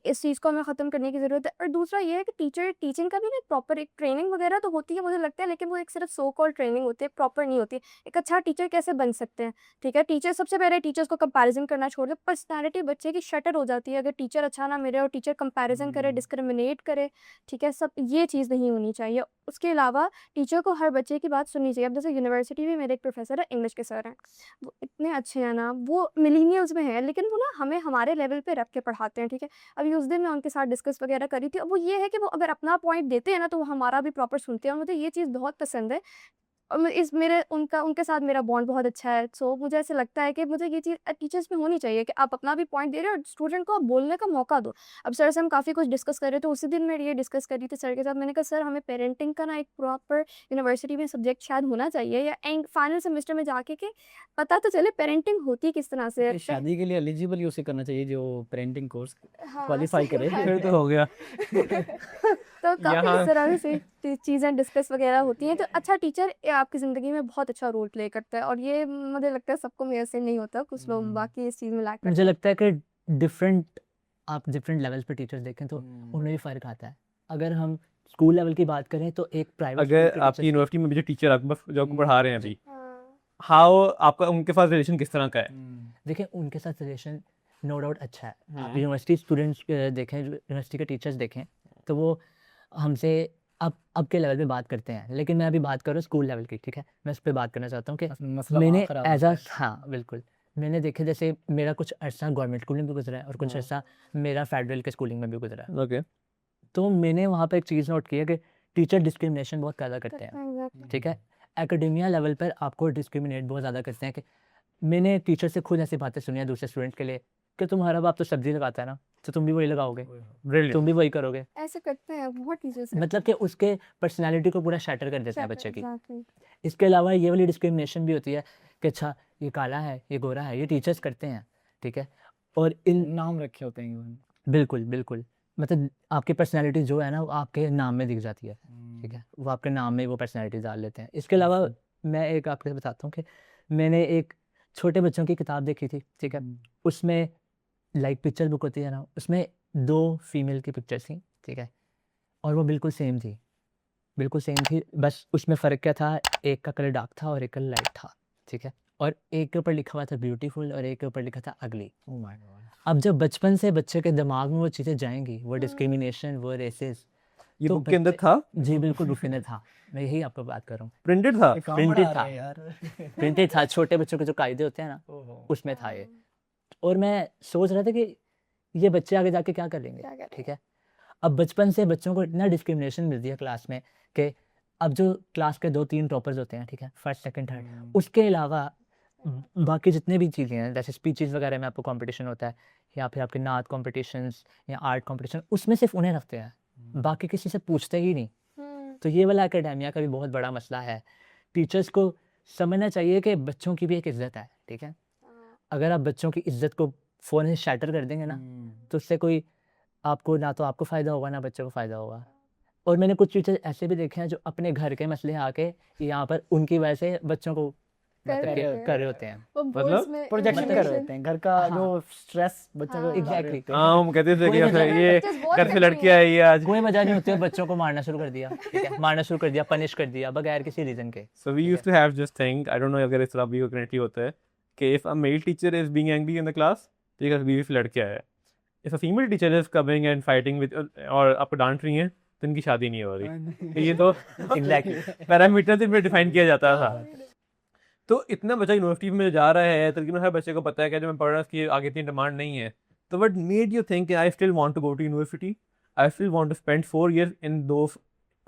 इस चीज़ को हमें ख़त्म करने की ज़रूरत है। और दूसरा ये है कि टीचिंग का भी ना प्रॉपर एक ट्रेनिंग वगैरह तो होती है मुझे लगता है, लेकिन वो एक सिर्फ सो कॉल्ड ट्रेनिंग होती है, प्रॉपर नहीं होती। एक अच्छा टीचर कैसे बन सकते हैं, ठीक है? टीचर सबसे पहले टीचर्स को कंपैरिज़न करना छोड़ दें। पर्सनैलिटी बच्चे की शटर हो जाती है अगर टीचर अच्छा ना मिले और टीचर कंपैरिज़न करे, डिस्क्रिमिनेट करे, ठीक है? सब ये चीज़ नहीं होनी चाहिए। उसके अलावा टीचर को हर बच्चे की बात सुननी चाहिए। अब जैसे यूनिवर्सिटी में मेरे एक प्रोफ़ेसर है, इंग्लिश के सर हैं। वो इतने अच्छे हैं ना, वो मिलेनियल्स में हैं, लेकिन वो ना हमें हमारे लेवल पे रख के पढ़ाते हैं, ठीक है? अभी उस दिन मैं उनके साथ डिस्कस वगैरह करी थी। अब वो ये है कि वो अगर अपना पॉइंट देते हैं ना, तो वो हमारा भी प्रॉपर सुनते हैं और मुझे ये चीज़ बहुत पसंद है। और उनके साथ मेरा बॉन्ड बहुत अच्छा है। सो मुझे ऐसे लगता है कि मुझे ये चीज़ टीचर्स में होनी चाहिए कि आप अपना भी पॉइंट दे रहे हो और स्टूडेंट को आप बोलने का मौका दो। अब सर से हम काफ़ी कुछ डिस्कस कर रहे थे, उसी दिन मैं ये डिस्कस कर रही थी सर के साथ। मैंने कहा सर हमें पेरेंटिंग का ना एक प्रॉपर यूनिवर्सिटी में सब्जेक्ट शायद होना चाहिए, या एंड फाइनल सेमेस्टर में जाके कि पता तो चले पेरेंटिंग होती किस तरह से है। शादी के लिए एलिजिबल ही उसे करना चाहिए जो पेरेंटिंग कोर्स हाँ, क्वालिफाई सही करे। बात फिर है। तो हो गया। तो काफ़ी यहाँ इस तरह से चीज़ें डिस्कस वगैरह होती हैं। तो अच्छा टीचर आपकी ज़िंदगी में बहुत अच्छा रोल प्ले करता है, और ये मुझे लगता है सबको मेरे से नहीं होता, कुछ लोग बाकी इस चीज़ में लैक करते मुझे हैं। लगता है कि आप डिफरेंट लेवल्स पे टीचर्स देखें तो उनमें भी फ़र्क आता है। अगर हम स्कूल लेवल की बात करें तो एक प्राइवेट स्कूल अगर के आपकी टीचर्स यूनिवर्सिटी में भी जो टीचर आपको जो आपको पढ़ा रहे हैं अभी, हाँ, हाउ आपका उनके साथ रिलेशन किस तरह का है? देखें, उनके साथ रिलेशन नो डाउट अच्छा है। आप हम्म। यूनिवर्सिटी स्टूडेंट्स देखें, यूनिवर्सिटी के टीचर्स देखें तो वो हमसे अब के लेवल पे बात करते हैं। लेकिन मैं अभी बात कर रहा हूँ स्कूल लेवल की, ठीक है? मैं इस पे बात करना चाहता हूँ कि मतलब मैंने खराब एज होता अ है। हाँ बिल्कुल, मैंने देखे जैसे मेरा कुछ अरसा गवर्नमेंट स्कूलिंग में गुजरा है और कुछ हाँ। अरसा मेरा फेडरल के स्कूलिंग में भी गुजरा है। ओके तो मैंने वहाँ पे एक चीज़ नोट की है कि टीचर डिस्क्रिमिनेशन बहुत ज़्यादा करते हैं, एग्जैक्टली ठीक है। एकेडेमिया लेवल पर आपको डिस्क्रिमिनेट बहुत ज़्यादा करते हैं कि मैंने टीचर से खुद ऐसी बातें सुनी हैं दूसरे स्टूडेंट के लिए कि तुम्हारा बाप तो सब्जी लगाता है ना, तो तुम भी वही लगाओगे, ब्रिलियंट तुम भी वही करोगे। ऐसे करते हैं बहुत टीचर्स मतलब कि उसके पर्सनैलिटी को पूरा शैटर कर देते हैं बच्चे की। एग्जैक्टली इसके अलावा ये वाली डिस्क्रिमिनेशन भी होती है कि अच्छा ये काला है, ये गोरा है, ये टीचर्स करते हैं, ठीक है। और इन नाम रखे होते हैं इवन। बिल्कुल, बिल्कुल। मतलब आपकी पर्सनैलिटी जो है ना वो आपके नाम में दिख जाती है, ठीक है। वो आपके नाम में वो पर्सनैलिटी डाल लेते हैं। इसके अलावा मैं एक आपको बताता हूँ कि मैंने एक छोटे बच्चों की किताब देखी थी, ठीक है। उसमें लाइक पिक्चर बुक होती है ना, उसमें 2 फीमेल की पिक्चर्स थी, ठीक है। और वो बिल्कुल सेम थी, बिल्कुल सेम थी। बस उसमें फ़र्क क्या था, एक का कलर डार्क था और एक का लाइट था, ठीक है। और एक के ऊपर लिखा हुआ था ब्यूटीफुल और एक के ऊपर लिखा था अगली। Oh my God. अब जब बचपन से बच्चे के दिमाग में वो चीज़ें जाएँगी, वो डिस्क्रिमिनेशन, वो रेसेस, ये तो बुक के अंदर बच्चे था जी बिल्कुल बुक के अंदर था। मैं यही आपको बात कर रहा हूँ। प्रिंटेड था ये कहाँ Printed पढ़ा था। रहे हैं यार? प्रिंटेड था, छोटे बच्चों के जो कायदे होते हैं ना, ओहो। उसमें था ये। और मैं सोच रहा था कि ये बच्चे आगे जाके क्या कर लेंगे, क्या करें ठीक है। अब बचपन से बच्चों को इतना डिस्क्रिमिनेशन मिलती है क्लास में कि अब जो क्लास के 2-3 टॉपर्स होते हैं, ठीक है, फर्स्ट, सेकंड, थर्ड, उसके अलावा बाकी जितने भी चीज़ें हैं जैसे स्पीचेस वगैरह में आपको कंपटीशन होता है या फिर आपके नात कॉम्पिटिशन्स या आर्ट कॉम्पिटिशन, उसमें सिर्फ उन्हें रखते हैं, बाकी किसी से पूछते ही नहीं। तो ये वाला एकेडेमिया का भी बहुत बड़ा मसला है। टीचर्स को समझना चाहिए कि बच्चों की भी एक इज़्ज़त है, ठीक है। अगर आप बच्चों की इज़्ज़त को फ़ौरन शैटर कर देंगे ना, तो उससे कोई आपको ना तो आपको फ़ायदा होगा ना बच्चों को फ़ायदा होगा। और मैंने कुछ टीचर ऐसे भी देखे हैं जो अपने घर के मसले आके यहाँ पर उनकी वजह से बच्चों को मतलब कि कर रहे होते हैं। वो मतलब बोर्ड्स में प्रोजेक्शन कर रहे invitation- होते हैं घर का हाँ। जो स्ट्रेस बच्चों को हाँ। डाल रहे Exactly. होते हैं। हाँ हम कहते थे कोई कि वजह अच्छा, नहीं। ये Bच्चे बहुत घर से करते लड़की हैं। आई है आज कोई वजह नहीं होती है, बच्चों को मारना शुरू कर दिया, ठीक है, मारना शुरू कर दिया, पनिश कर दिया बगैर किसी रीज़न के। So we used to have this thing, I don't know अगर इस तरह भी currently होता है कि if a male teacher is being angry in the class, ठीक है, 20 लड़कियाँ हैं, if a female teacher is coming and fighting with और आपको डांट रही हैं तो इनकी शादी नहीं हो रही। ये तो Exactly. पैरामीटर से डिफाइन किया जाता था। तो इतना बच्चा यूनिवर्सिटी में जा रहा है, तकरीबन हर बच्चे को पता है कि जो मैं पढ़ रहा हूँ उसकी आगे इतनी डिमांड नहीं है। तो what made you think I still want to go to university, I still want to spend 4 years in those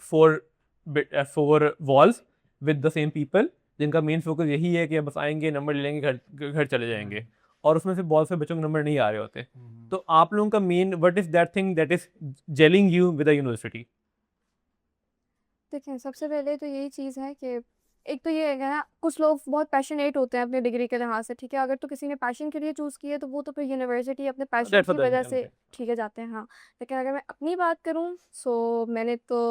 4 walls with the same people जिनका मेन फोकस यही है कि बस आएंगे, नंबर ले लेंगे, घर चले जाएंगे, और उसमें से बहुत से बच्चों के नंबर नहीं आ रहे होते। तो आप लोगों का main what is that thing that is gelling you with the university? देखें, सबसे पहले तो यही चीज़ है कि एक तो ये है ना, कुछ लोग बहुत पैशनेट होते हैं अपनी डिग्री के लिहाज से, ठीक है। अगर तो किसी ने पैशन के लिए चूज़ किया तो वो तो फिर यूनिवर्सिटी अपने पैशन That's की for them, वजह okay. से ठीक है जाते हैं, हाँ। लेकिन अगर मैं अपनी बात करूँ सो मैंने तो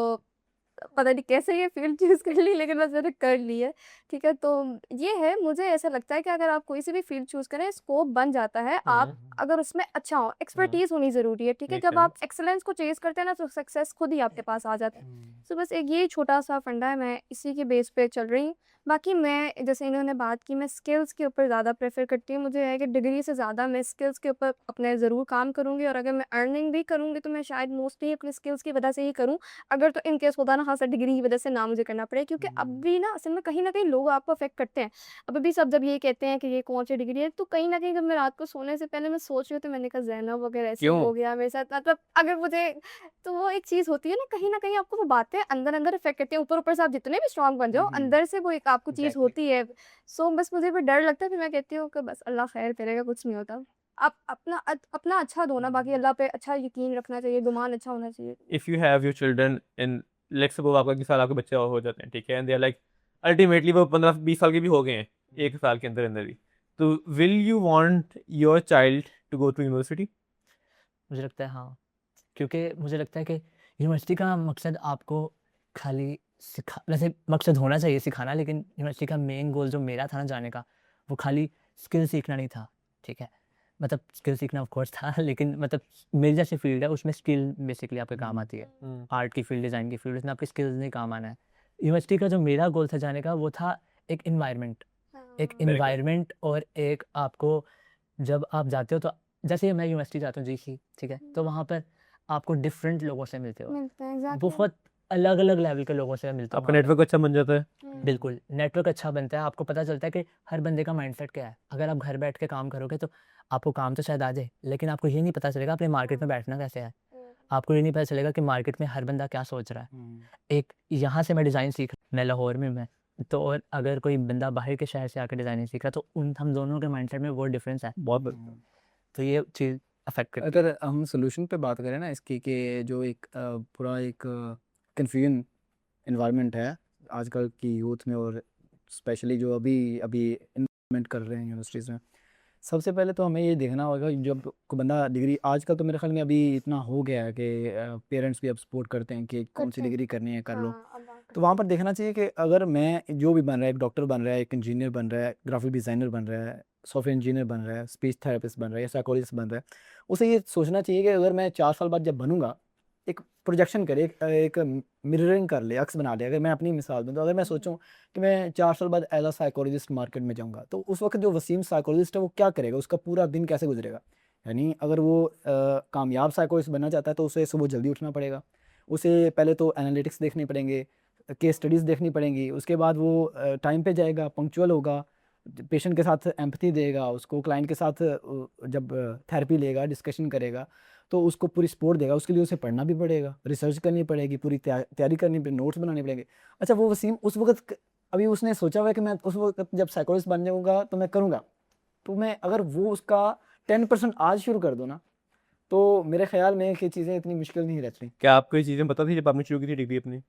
पता नहीं कैसे ये फील्ड चूज़ कर ली, लेकिन बस मैंने कर ली है, ठीक है। तो ये है, मुझे ऐसा लगता है कि अगर आप कोई सी भी फील्ड चूज़ करें, स्कोप बन जाता है, आप अगर उसमें अच्छा हो, एक्सपर्टीज़ होनी ज़रूरी है, ठीक है। Makes जब आप एक्सेलेंस को चेज़ करते हैं ना तो सक्सेस खुद ही आपके पास आ जाता है। तो बस एक यही छोटा-सा फंडा है, मैं इसी के बेस पे चल रही हूँ। बाकी मैं जैसे इन्होंने बात की, मैं स्किल्स के ऊपर ज़्यादा प्रेफ़र करती हूँ। मुझे है कि डिग्री से ज़्यादा मैं स्किल्स के ऊपर अपने ज़रूर काम करूँगी, और अगर मैं अर्निंग भी करूँगी तो मैं शायद मोस्टली अपने स्किल्स की वजह से ही करूँ। अगर तो इन केस होता ना हाँ सर डिग्री की वजह से ना मुझे करना पड़े, क्योंकि अब भी ना असल में कहीं न कहीं लोग आपको अफ़ेक्ट करते हैं। अब भी सब जब ये कहते हैं कि ये कौन-सी डिग्री है, तो कहीं न कहीं जब मैं रात को सोने से पहले मैं सोच रही हूँ तो मैंने कहा ज़ैनब अगर ऐसे क्यों? हो गया मेरे साथ, मतलब अगर मुझे, तो वो एक चीज़ होती है ना, कहीं न कहीं आपको वो बातें अंदर-अंदर अफ़ेक्ट करती हैं। ऊपर-ऊपर से आप जितने भी स्ट्रॉन्ग बन जाओ, अंदर से वो एक आपको चीज़ Exactly. होती है। सो बस मुझे फिर डर लगता है, फिर मैं कहती हूँ कि बस अल्लाह खैर करेगा, कुछ नहीं होता। आप अपना अच्छा दो ना, बाकी अल्लाह पे अच्छा यकीन रखना चाहिए, गुमान अच्छा होना चाहिए। If you have your children in, let's suppose आपका 20 साल आपके बच्चे हो जाते हैं, ठीक है, and they are like ultimately वो 15-20 साल के भी हो गए हैं एक साल के अंदर अंदर ही, तो will you want your child to go to university? मुझे लगता है हाँ, क्योंकि मुझे लगता है कि यूनिवर्सिटी का मकसद आपको खाली सिखा, वैसे मकसद होना चाहिए सिखाना, लेकिन यूनिवर्सिटी का मेन गोल जो मेरा था ना जाने का, वो खाली स्किल सीखना नहीं था, ठीक है। मतलब स्किल सीखना ऑफ कोर्स था, लेकिन मतलब मेरी जैसी फील्ड है उसमें स्किल बेसिकली आपके काम आती है। आर्ट की फील्ड, डिज़ाइन की फील्ड, उसमें आपकी स्किल्स नहीं काम आना है। यूनिवर्सिटी का जो मेरा गोल था जाने का वो था एक इन्वायरमेंट, एक good. इन्वायरमेंट और एक आपको जब आप जाते हो तो जैसे मैं यूनिवर्सिटी जाता हूँ जीसी, ठीक है, तो वहाँ पर आपको डिफरेंट लोगों से मिलते हो, मिलता है एग्ज़ैक्टली। बहुत अलग अलग लेवल के लोगों से मिलता हूँ आपका वहाँ पे। नेटवर्क अच्छा बन जाता है। बिल्कुल, नेटवर्क अच्छा बनता है, आपको पता चलता है कि हर बंदे का माइंडसेट क्या है। अगर आप घर बैठ के काम करोगे तो आपको काम तो शायद आ जाए, लेकिन आपको ये नहीं पता चलेगा अपने मार्केट में बैठना कैसे है। आपको ये नहीं पता चलेगा कि मार्केट में हर बंदा क्या सोच रहा है। एक यहाँ से मैं डिज़ाइन सीख मैं लाहौर में मैं तो और अगर कोई बंदा बाहर के शहर से आकर डिज़ाइनिंग सीख रहा है तो उन हम दोनों के माइंडसेट में वो डिफरेंस है। बहुत तो ये चीज़ अफेक्ट करती है। अगर हम सोल्यूशन पे बात करें ना इसकी कि जो एक पूरा एक कन्फ्यूजन इन्वायरमेंट है आजकल की यूथ में और स्पेशली जो अभी अभी इम्प्लीमेंट कर रहे हैं यूनिवर्सिटीज़ में, सबसे पहले तो हमें ये देखना होगा कि जब को बंदा डिग्री आजकल तो मेरे ख्याल में अभी इतना हो गया है कि पेरेंट्स भी अब सपोर्ट करते हैं कि कौन सी अच्छा। डिग्री करनी है कर लो। हाँ, अब बात तो वहाँ पर देखना चाहिए कि अगर मैं जो भी बन रहा है, एक डॉक्टर बन रहा है, एक इंजीनियर बन रहा है, ग्राफिक डिज़ाइनर बन रहा है, सॉफ्टवेयर इंजीनियर बन रहा है, स्पीच थेरेपिस्ट बन रहा है या साइकोलॉजिस्ट बन रहा है, उसे ये सोचना चाहिए कि अगर मैं 4 साल बाद जब बनूंगा, एक प्रोजेक्शन करे, एक मिररिंग कर ले, अक्स बना ले। अगर मैं अपनी मिसाल दूँ तो अगर मैं सोचूं कि मैं 4 साल बाद एज अ साइकोलॉजिस्ट मार्केट में जाऊंगा, तो उस वक्त जो वसीम साइकोलॉजिस्ट है वो क्या करेगा, उसका पूरा दिन कैसे गुजरेगा। यानी अगर वो कामयाब साइकोलॉजिस्ट बनना चाहता है तो उसे सुबह जल्दी उठना पड़ेगा, उसे पहले तो एनालिटिक्स देखने पड़ेंगे, केस स्टडीज़ देखनी पड़ेंगी, उसके बाद वो टाइम पे जाएगा, पंक्चुअल होगा, पेशेंट के साथ एम्पैथी देगा, उसको क्लाइंट के साथ जब थेरेपी लेगा, डिस्कशन करेगा तो उसको पूरी सपोर्ट देगा। उसके लिए उसे पढ़ना भी पड़ेगा, रिसर्च करनी पड़ेगी, पूरी तैयारी करनी पड़ेगी, नोट्स बनाने पड़ेंगे। अच्छा वो वसीम उस वक्त अभी उसने सोचा हुआ है कि मैं उस वक्त जब साइकोलॉजिस्ट बन जाऊँगा तो मैं करूँगा, तो मैं अगर वो उसका 10% आज शुरू कर दूँ ना, तो मेरे ख्याल में कि चीज़ें इतनी मुश्किल नहीं रहती। क्या आपको ये चीज़ें पता थी जब आपने शुरू की थी डिग्री अपनी?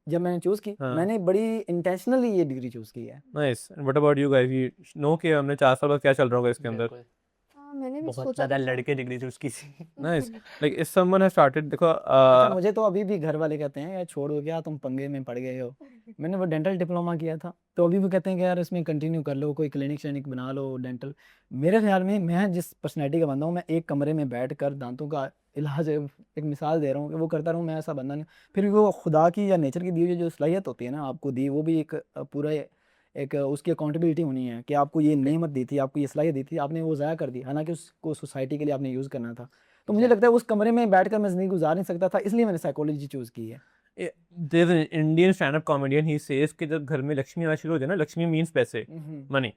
जब मैंने चूज़ की, हाँ। मैंने बड़ी इंटेंशनली ये डिग्री चूज़ की है। Nice. And what about you guys? You know कि हमने 4 साल बाद क्या चल रहा होगा इसके अंदर। बिल्कुल, हाँ, मैंने भी बहुत सोचा ज़्यादा था। लड़के डिग्री चूज़ की थी। Nice. Like if someone has started, देखो अच्छा मुझे तो अभी भी घर वाले कहते हैं यार छोड़ो क्या तुम पंगे में पड़ गए हो। मैंने वो डेंटल डिप्लोमा किया था तो अभी भी कहते हैं कि यार इसमें कंटिन्यू कर लो, कोई क्लिनिक श्लिनिक बना लो डेंटल। मेरे ख्याल में मैं जिस पर्सनैलिटी का बंदा हूँ, मैं एक कमरे में बैठ कर दांतों का इलाज एक मिसाल दे रहा हूँ कि वो करता रहूँ, मैं ऐसा बंदा नहीं। फिर भी वो खुदा की या नेचर की दी हुई जो सलाहियत होती है ना आपको दी, वो भी एक पूरा एक उसकी अकाउंटेबिलिटी होनी है कि आपको ये नेमत दी थी, आपको ये सलाहियत दी थी, आपने वो ज़ाया कर दी, हालांकि उसको सोसाइटी के लिए आपने यूज़ करना था। तो मुझे लगता है उस कमरे में बैठकर मैं ज़िंदगी गुजार नहीं सकता था, इसलिए मैंने साइकोलॉजी चूज़ की है। There is an Indian stand up comedian, he says कि जब घर में लक्ष्मी आना शुरू हो जाए ना, लक्ष्मी मींस पैसे, मनी,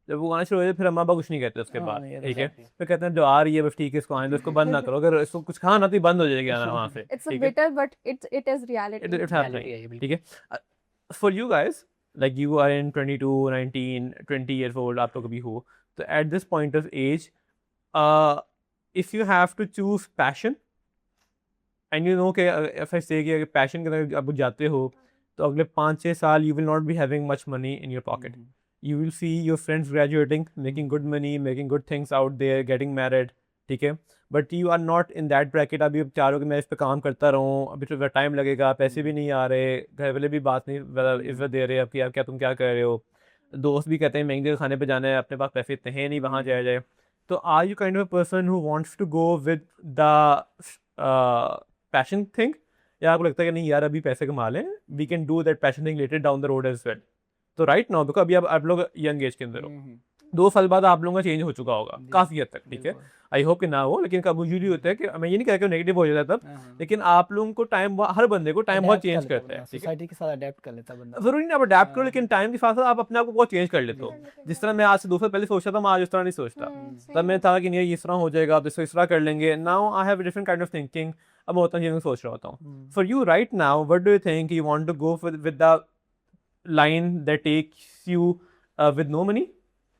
जब वो आना शुरू हो जाए फिर अम्मा अब्बा कुछ नहीं कहते उसके हाँ, बाद, ये तो ठीक है। Exactly. फिर कहते हैं जो आ रही है बस ठीक है, इसको आने दो, इसको बंद ना करो, अगर इसको कुछ खाना तो ही बंद हो जाएगी आना वहाँ से, It's a ठीक है। bitter, but it is reality. It's Reality happening, है ये बिल्कुल। ठीक है। For you guys, like you are in 22, 19, 20 years old, आप लोग अभी हो, तो at this point of age, uh, if you have to choose passion, and you know कि if I say कि अगर passion के अंदर आप जाते हो, तो अगले 5-6 साल you will not be having much money in your pocket. You will see your friends graduating, making good money, making good things out there, getting married, ठीक है। But you are not in that bracket, अभी आप चाह रहे हो कि मैं इस पे काम करता रहूँ, अभी तो टाइम लगेगा, पैसे भी नहीं आ रहे, घर वाले भी बात नहीं इज्जत दे रहे, अब कि यार क्या तुम क्या कर रहे हो, दोस्त भी कहते हैं महंगे खाने पे जाना है, अपने पास पैसे इतने हैं नहीं वहाँ जाया जाए। तो are you kind of a person who wants to go with the passion thing, या आपको लगता है कि नहीं यार अभी पैसे कमा लें, we can do that passion thing later down the road as well. तो राइट नाउ बिकॉज अभी आप लोग यंग एज के अंदर हो, 2 साल बाद आप लोगों का चेंज हो चुका होगा काफ़ी हद तक, ठीक है। आई होप कि ना हो, लेकिन कब यूजली होता है कि मैं ये नहीं कह रहा कि नेगेटिव हो जाता है तब, लेकिन आप लोगों को टाइम, हर बंदे को टाइम बहुत चेंज करता है, ठीक है। सोसाइटी के साथ अडेप्ट कर लेता बंदा। जरूरी नहीं आप अडेप्ट करो, लेकिन टाइम के साथ साथ आप अपने आप को बहुत चेंज कर लेते हो। जिस तरह मैं आज से 2 साल पहले सोचता था, मैं आज उस तरह नहीं सोचता। तब मैं था कि नहीं इस तरह हो जाएगा, तो इस तरह कर लेंगे। Now I have different kind of thinking, अब मैं उतना चीज़ें सोच रहा होता हूँ। For you right now what do you think you want to go with the line that takes you with no money?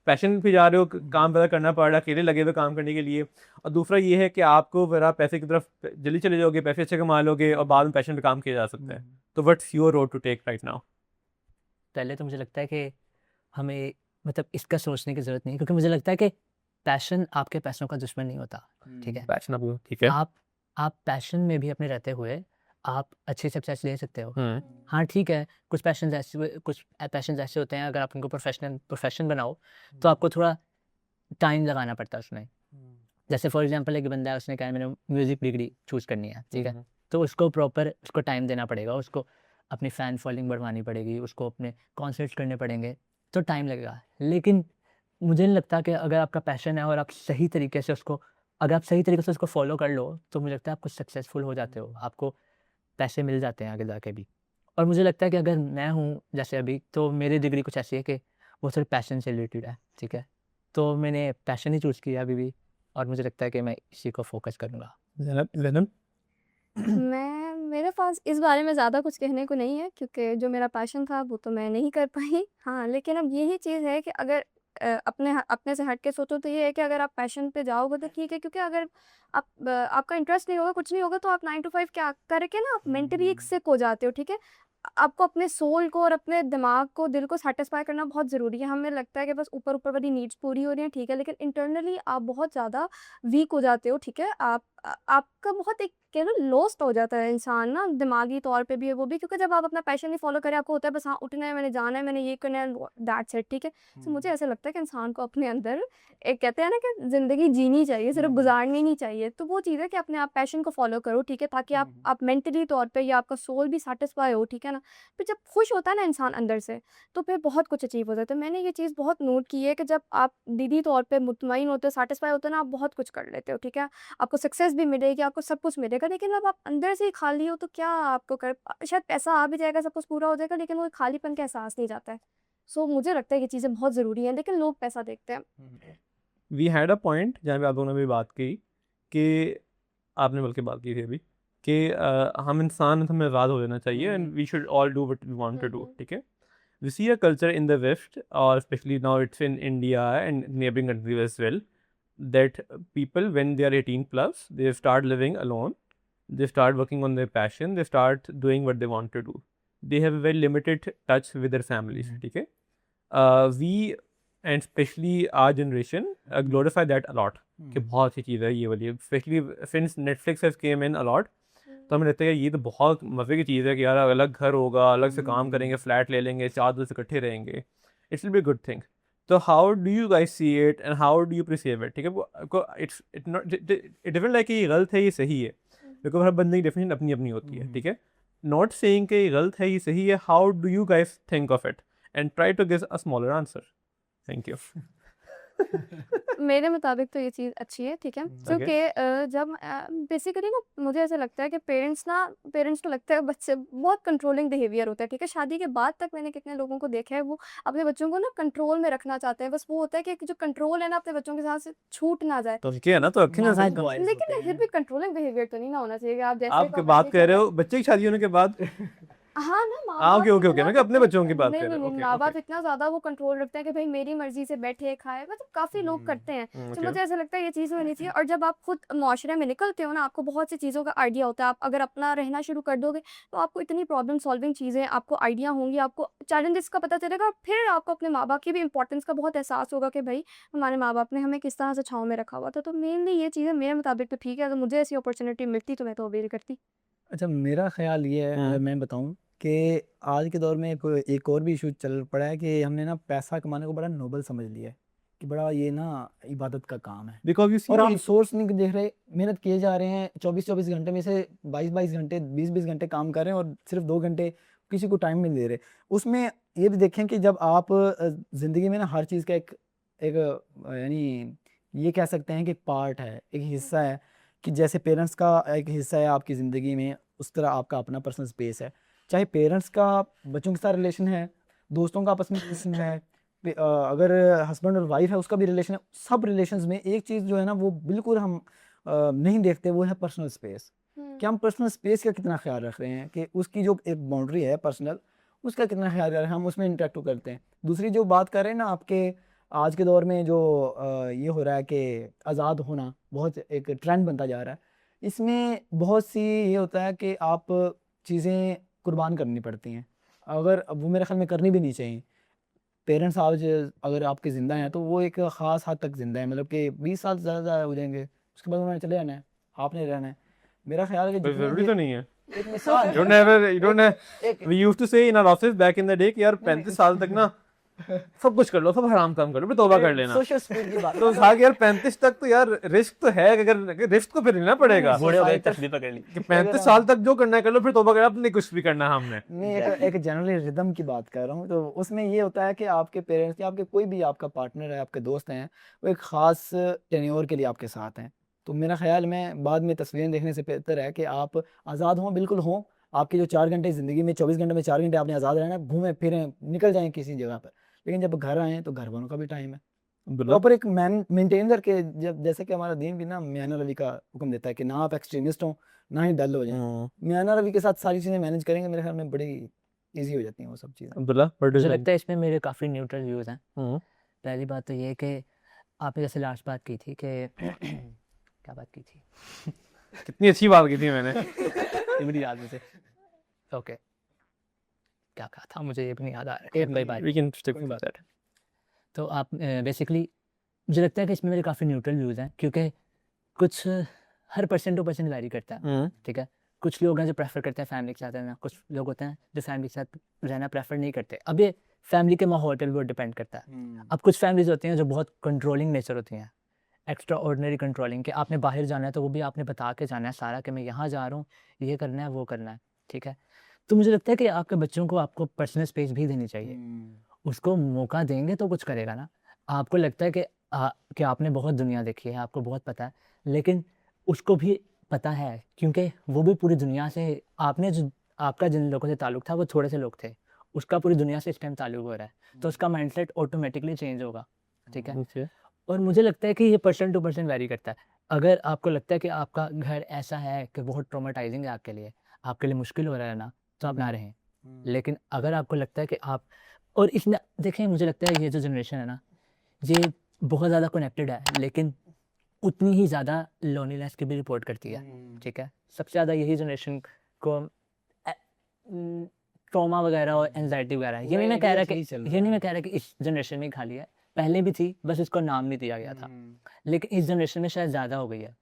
Passion पे जा रहे हो, काम ज़्यादा करना पड़ रहा है, अकेले लगे हुए काम करने के लिए, और दूसरा ये है कि आपको फिर आप पैसे की तरफ जल्दी चले जाओगे, पैसे अच्छे कमा लोगे और बाद में पैशन पे काम किया जा सकता है। तो what's your road to take right now? पहले तो मुझे लगता है कि हमें मतलब इसका सोचने की ज़रूरत नहीं है, क्योंकि मुझे लगता है कि पैशन आपके पैसों का दुश्मन नहीं होता, ठीक है। पैशन आपको, ठीक है। आप पैशन में भी अपने रहते हुए आप अच्छी सक्सेस ले सकते हो। हाँ ठीक है, कुछ पैशन ऐसे होते हैं, अगर आप उनको प्रोफेशन बनाओ तो आपको थोड़ा टाइम लगाना पड़ता है उसमें। जैसे फॉर एग्जांपल एक बंदा है, उसने कहा मैंने म्यूज़िक डिग्री चूज़ करनी है, ठीक है। तो उसको प्रॉपर उसको टाइम देना पड़ेगा, उसको अपनी फ़ैन फॉलोइंग बढ़वानी पड़ेगी, उसको अपने कॉन्सर्ट्स करने पड़ेंगे, तो टाइम लगेगा। लेकिन मुझे नहीं लगता कि अगर आपका पैशन है और आप सही तरीके से उसको फॉलो कर लो, तो मुझे लगता है आप कुछ सक्सेसफुल हो जाते हो। आपको पैसे मिल जाते हैं आगे जाके भी। और मुझे लगता है कि अगर मैं हूँ जैसे अभी, तो मेरी डिग्री कुछ ऐसी है कि वो सिर्फ पैशन से रिलेटेड है, ठीक है। तो मैंने पैशन ही चूज़ किया अभी भी, और मुझे लगता है कि मैं इसी को फोकस करूँगा। ज़ैनब मेरे पास इस बारे में ज़्यादा कुछ कहने को नहीं है, क्योंकि जो मेरा पैशन था वो तो मैं नहीं कर पाई। हाँ, लेकिन अब यही चीज़ है कि अगर अपने से हट के सोचो तो ये है कि अगर आप पैशन पे जाओगे तो ठीक है, क्योंकि अगर आपका इंटरेस्ट नहीं होगा, कुछ नहीं होगा, तो आप 9 टू 5 क्या करके ना आप मेंटली एक सिक हो जाते हो, ठीक है। आपको अपने सोल को और अपने दिमाग को, दिल को सेटिस्फाई करना बहुत ज़रूरी है। हमें लगता है कि बस ऊपर-ऊपर वाली नीड्स पूरी हो रही हैं, ठीक है, लेकिन इंटरनली आप बहुत ज़्यादा वीक हो जाते हो, ठीक है। आपका बहुत एक कह लो लॉस्ट हो जाता है इंसान ना, दिमागी तौर पे भी है वो भी, क्योंकि जब आप अपना पैशन नहीं फॉलो करें, आपको होता है बस हाँ उठना है, मैंने जाना है, मैंने ये करना है, दैट्स इट, ठीक है। तो मुझे ऐसा लगता है कि इंसान को अपने अंदर एक कहते हैं ना कि ज़िंदगी जीनी चाहिए, सिर्फ गुजारनी नहीं चाहिए। तो वो चीज़ है कि अपने आप पैशन को फॉलो करो, ठीक है, ताकि आप मेंटली तौर पे या आपका सोल भी सेटिस्फाई हो, ठीक है ना। फिर जब खुश होता है ना इंसान अंदर से, तो फिर बहुत कुछ अचीव हो जाता है। मैंने ये चीज़ बहुत नोट की है कि जब आप दिली तौर पे मुतमईन होते हो, सेटिस्फाई होते हो ना, आप बहुत कुछ कर लेते हो, ठीक है। आपको सक्सेस भी मिलेगी, आपको सब कुछ मिलेगा, लेकिन जब आप अंदर से ही खाली हो तो क्या आपको कर शायद पैसा आ भी जाएगा, सब कुछ पूरा हो जाएगा, लेकिन वो खालीपन का एहसास नहीं जाता है। सो मुझे लगता है ये चीज़ें बहुत ज़रूरी हैं, लेकिन लोग पैसा देखते हैं। वी हैड अ पॉइंट जहाँ पे आप दोनों ने भी बात की कि आपने बल्कि बात की थी अभी कि हम इंसान हैं, तो हमें आज़ाद हो जाना चाहिए and we should all do what we want to do, ठीक है। We see a culture in the West, or especially now it's in India and neighboring countries as well, that people, when they are 18 plus, they start living alone. They start working on their passion. They start doing what they want to do. They have a very limited touch with their families. ठीक है? We and especially our generation glorify that a lot. कि बहुत अच्छी चीज़ है ये वाली, especially since Netflix has came in a lot. तो हमें लगता है कि ये तो बहुत मज़े की चीज़ है कि यार अलग घर होगा, अलग से काम करेंगे, फ्लैट ले लेंगे, 4 दोस्त इकट्ठे रहेंगे, it's will be good thing. तो how do you guys see it and how do you perceive it, ठीक है। को it's it not it different like ये गलत है, ये सही है, बिकॉज हर बंदे की डेफिनेशन अपनी अपनी होती है, ठीक है। नॉट सेइंग कि ये गलत है, ये सही है, how do you guys think of it and try to give a smaller answer. Thank you. मेरे मुताबिक तो ये चीज़ अच्छी है, ठीक है, क्योंकि जब बेसिकली ना मुझे ऐसा लगता है कि पेरेंट्स को लगता है बच्चे बहुत कंट्रोलिंग बिहेवियर होता है, ठीक है। शादी के बाद तक मैंने कितने लोगों को देखा है, वो अपने बच्चों को ना कंट्रोल में रखना चाहते हैं, बस वो होता है कि जो कंट्रोल है ना अपने बच्चों के साथ से छूट ना जाए। तो ठीक है ना, तो रखें ना नाजायज़ सबको। बॉयज़ लेकिन होते फिर हैं। भी कंट्रोलिंग बिहेवियर तो नहीं ना होना चाहिए कि आप जैसे आप का बात वैसे कर ही रहे करें। हो बच्चे की शादी होने के बाद? हाँ ना, माँ हाँ, बाप ओके ओके ओके, इतना मैं कहा अपने करते बच्चों की बात नहीं कर रहे नहीं हो। नहीं, ओके माँ ओके। बाप इतना ज़्यादा वो कंट्रोल रखते हैं कि भाई मेरी मर्जी से बैठे खाए, मतलब काफ़ी लोग करते हैं। तो ओके। मुझे ऐसा लगता है ये चीज़ होनी चाहिए। और जब आप खुद माशरे में निकलते हो ना, आपको बहुत सी चीज़ों का आइडिया होता है। आप अगर अपना रहना शुरू कर दोगे तो आपको इतनी प्रॉब्लम सॉल्विंग चीज़ें, आपको आइडिया होंगी, आपको चैलेंजेस का पता चलेगा, फिर आपको अपने माँ बाप की भी इंपॉर्टेंस का बहुत एहसास होगा कि भाई हमारे माँ बाप ने हमें किस तरह से छाँव में रखा हुआ था। तो मेनली ये चीज़ें मेरे मुताबिक तो ठीक है, अगर मुझे ऐसी अपॉर्चुनिटी मिलती तो मैं तो अवेल करती। अच्छा, मेरा ख़्याल ये है, अगर मैं बताऊँ कि आज के दौर में एक और भी इशू चल पड़ा है कि हमने ना पैसा कमाने को बड़ा नोबल समझ लिया है, कि बड़ा ये ना इबादत का काम है। बिकॉज यू सी और हम सोर्स नहीं देख रहे, मेहनत किए जा रहे हैं, 24-24 घंटे में से 22-22 घंटे, 20-20 घंटे काम कर रहे हैं और सिर्फ 2 घंटे किसी को टाइम नहीं दे रहे। उसमें ये भी देखें कि जब आप ज़िंदगी में ना हर चीज़ का एक यानी ये कह सकते हैं कि पार्ट है, एक हिस्सा है, कि जैसे पेरेंट्स का एक हिस्सा है आपकी ज़िंदगी में, उस तरह आपका अपना पर्सनल स्पेस है। चाहे पेरेंट्स का बच्चों के साथ रिलेशन है, दोस्तों का आपस में रिलेशन है, अगर हस्बैंड और वाइफ है उसका भी रिलेशन है, सब रिलेशंस में एक चीज़ जो है ना वो बिल्कुल हम नहीं देखते, वो है पर्सनल स्पेस। कि हम पर्सनल स्पेस का कितना ख्याल रख रहे हैं, कि उसकी जो एक बाउंड्री है पर्सनल, उसका कितना ख्याल रख रहे हैं, हम उसमें इंटरेक्ट करते हैं। दूसरी जो बात कर रहे हैं ना आपके आज के दौर में जो ये हो रहा है कि आज़ाद होना बहुत एक ट्रेंड बनता जा रहा है, इसमें बहुत सी ये होता है कि आप चीज़ें कुर्बान करनी पड़ती हैं, अगर वो मेरे ख्याल में करनी भी नहीं चाहिए। पेरेंट्स आज अगर आपके ज़िंदा हैं तो वो एक ख़ास हद तक ज़िंदा है, मतलब कि 20 साल से ज़्यादा हो जाएंगे, उसके बाद उन्होंने चले जाना है, आपने रहना है। मेरा ख्याल है कि जितने जरूरी भी तो नहीं है। एक मिसाल You don't have you don't have एक we used to say in our office back in the day कि यार 35 साल तक ना सब कुछ कर लो, सब हराम काम कर लो, फिर तौबा कर लेना। सोशल स्पीड की बात तो था कि यार 35 तक तो यार रिस्क तो है, अगर रिस्क तो फिर लेना पड़ेगा बूढ़े हो गए, societal- तस्बीह पकड़ ली। कि 35 साल तक जो करना है कर लो, फिर तौबा कर, अब नहीं कुछ भी करना हमने। मैं एक जनरली रिदम की बात कर रहा हूँ, तो उसमें ये होता है कि आपके पेरेंट्स या आपके कोई भी आपका पार्टनर है, आपके दोस्त हैं, वो एक ख़ास टेन्योर के लिए आपके साथ हैं। तो मेरा ख्याल में बाद में तस्वीरें देखने से बेहतर है कि आप आज़ाद हों, बिल्कुल हों, आपके जो 4 घंटे ज़िंदगी में 24 घंटे में 4 घंटे आपने आज़ाद रहना है, घूमें फिरें निकल जाएं किसी जगह पर, लेकिन जब घर आएँ तो घर वालों का भी टाइम है प्रॉपर एक मेंटेन करके, जब जैसे कि हमारा दीन भी ना मियाना रवि का हुक्म देता है कि ना आप एक्सट्रीमिस्ट हो ना ही डल हो जाए, मियाना रवि के साथ सारी चीज़ें मैनेज करेंगे मेरे ख्याल में बड़ी ईजी हो जाती हैं वो सब चीज़ें। अब्दुल्ला मुझे लगता है इसमें मेरे काफ़ी न्यूट्रल व्यूज़ हैं। हम्म पहली बात तो ये कि आपने जैसे लास्ट बात की थी कि क्या बात की थी? कितनी अच्छी बात की थी मैंने। ये मेरी याद में से ओके क्या कहा था मुझे ये भी नहीं याद आ रहा है। कोई बात We can stick with that. तो आप बेसिकली मुझे लगता है कि इसमें मेरे काफ़ी न्यूट्रल व्यूज़ हैं, क्योंकि कुछ हर पर्सन टू पर्सन वैरी करता है, ठीक है। कुछ लोग हैं जो प्रेफर करते हैं फैमिली के साथ रहना, कुछ लोग होते हैं जो फैमिली के साथ रहना प्रेफर नहीं करते। अब ये फैमिली के माहौल पर भी बहुत डिपेंड करता है। अब कुछ फैमिलीज होती हैं जो बहुत कंट्रोलिंग नेचर होती हैं, एक्स्ट्रा ऑर्डिनरी कंट्रोलिंग, कि आपने बाहर जाना है तो वो भी आपने बता के जाना है सारा कि मैं यहाँ जा रहा हूँ, ये करना है वो करना है, ठीक है। तो मुझे लगता है कि आपके बच्चों को आपको पर्सनल स्पेस भी देनी चाहिए। उसको मौका देंगे तो कुछ करेगा ना। आपको लगता है कि आपने बहुत दुनिया देखी है, आपको बहुत पता है, लेकिन उसको भी पता है, क्योंकि वो भी पूरी दुनिया से आपका जिन लोगों से ताल्लुक था वो थोड़े से लोग थे, उसका पूरी दुनिया से इस टाइम ताल्लुक हो रहा है, तो उसका माइंडसेट ऑटोमेटिकली चेंज होगा, ठीक है। Okay. और मुझे लगता है कि ये पर्सन टू पर्सन वैरी करता है। अगर आपको लगता है कि आपका घर ऐसा है कि बहुत ट्रॉमेटाइजिंग है आपके लिए मुश्किल हो रहा है ना, तो आप ना रहें। लेकिन अगर आपको लगता है कि आप, और इसमें देखें मुझे लगता है ये जो जनरेशन है ना, ये बहुत ज़्यादा कनेक्टेड है, लेकिन उतनी ही ज़्यादा लोनलीनेस की भी रिपोर्ट करती है, ठीक है। सबसे ज़्यादा यही जनरेशन को ट्रॉमा वगैरह और एंजाइटी वगैरह, ये नहीं मैं कह रहा कि इस जनरेशन में ही खाली है, पहले भी थी, बस इसको नाम नहीं दिया गया था, लेकिन इस जनरेशन में शायद ज़्यादा हो गई है।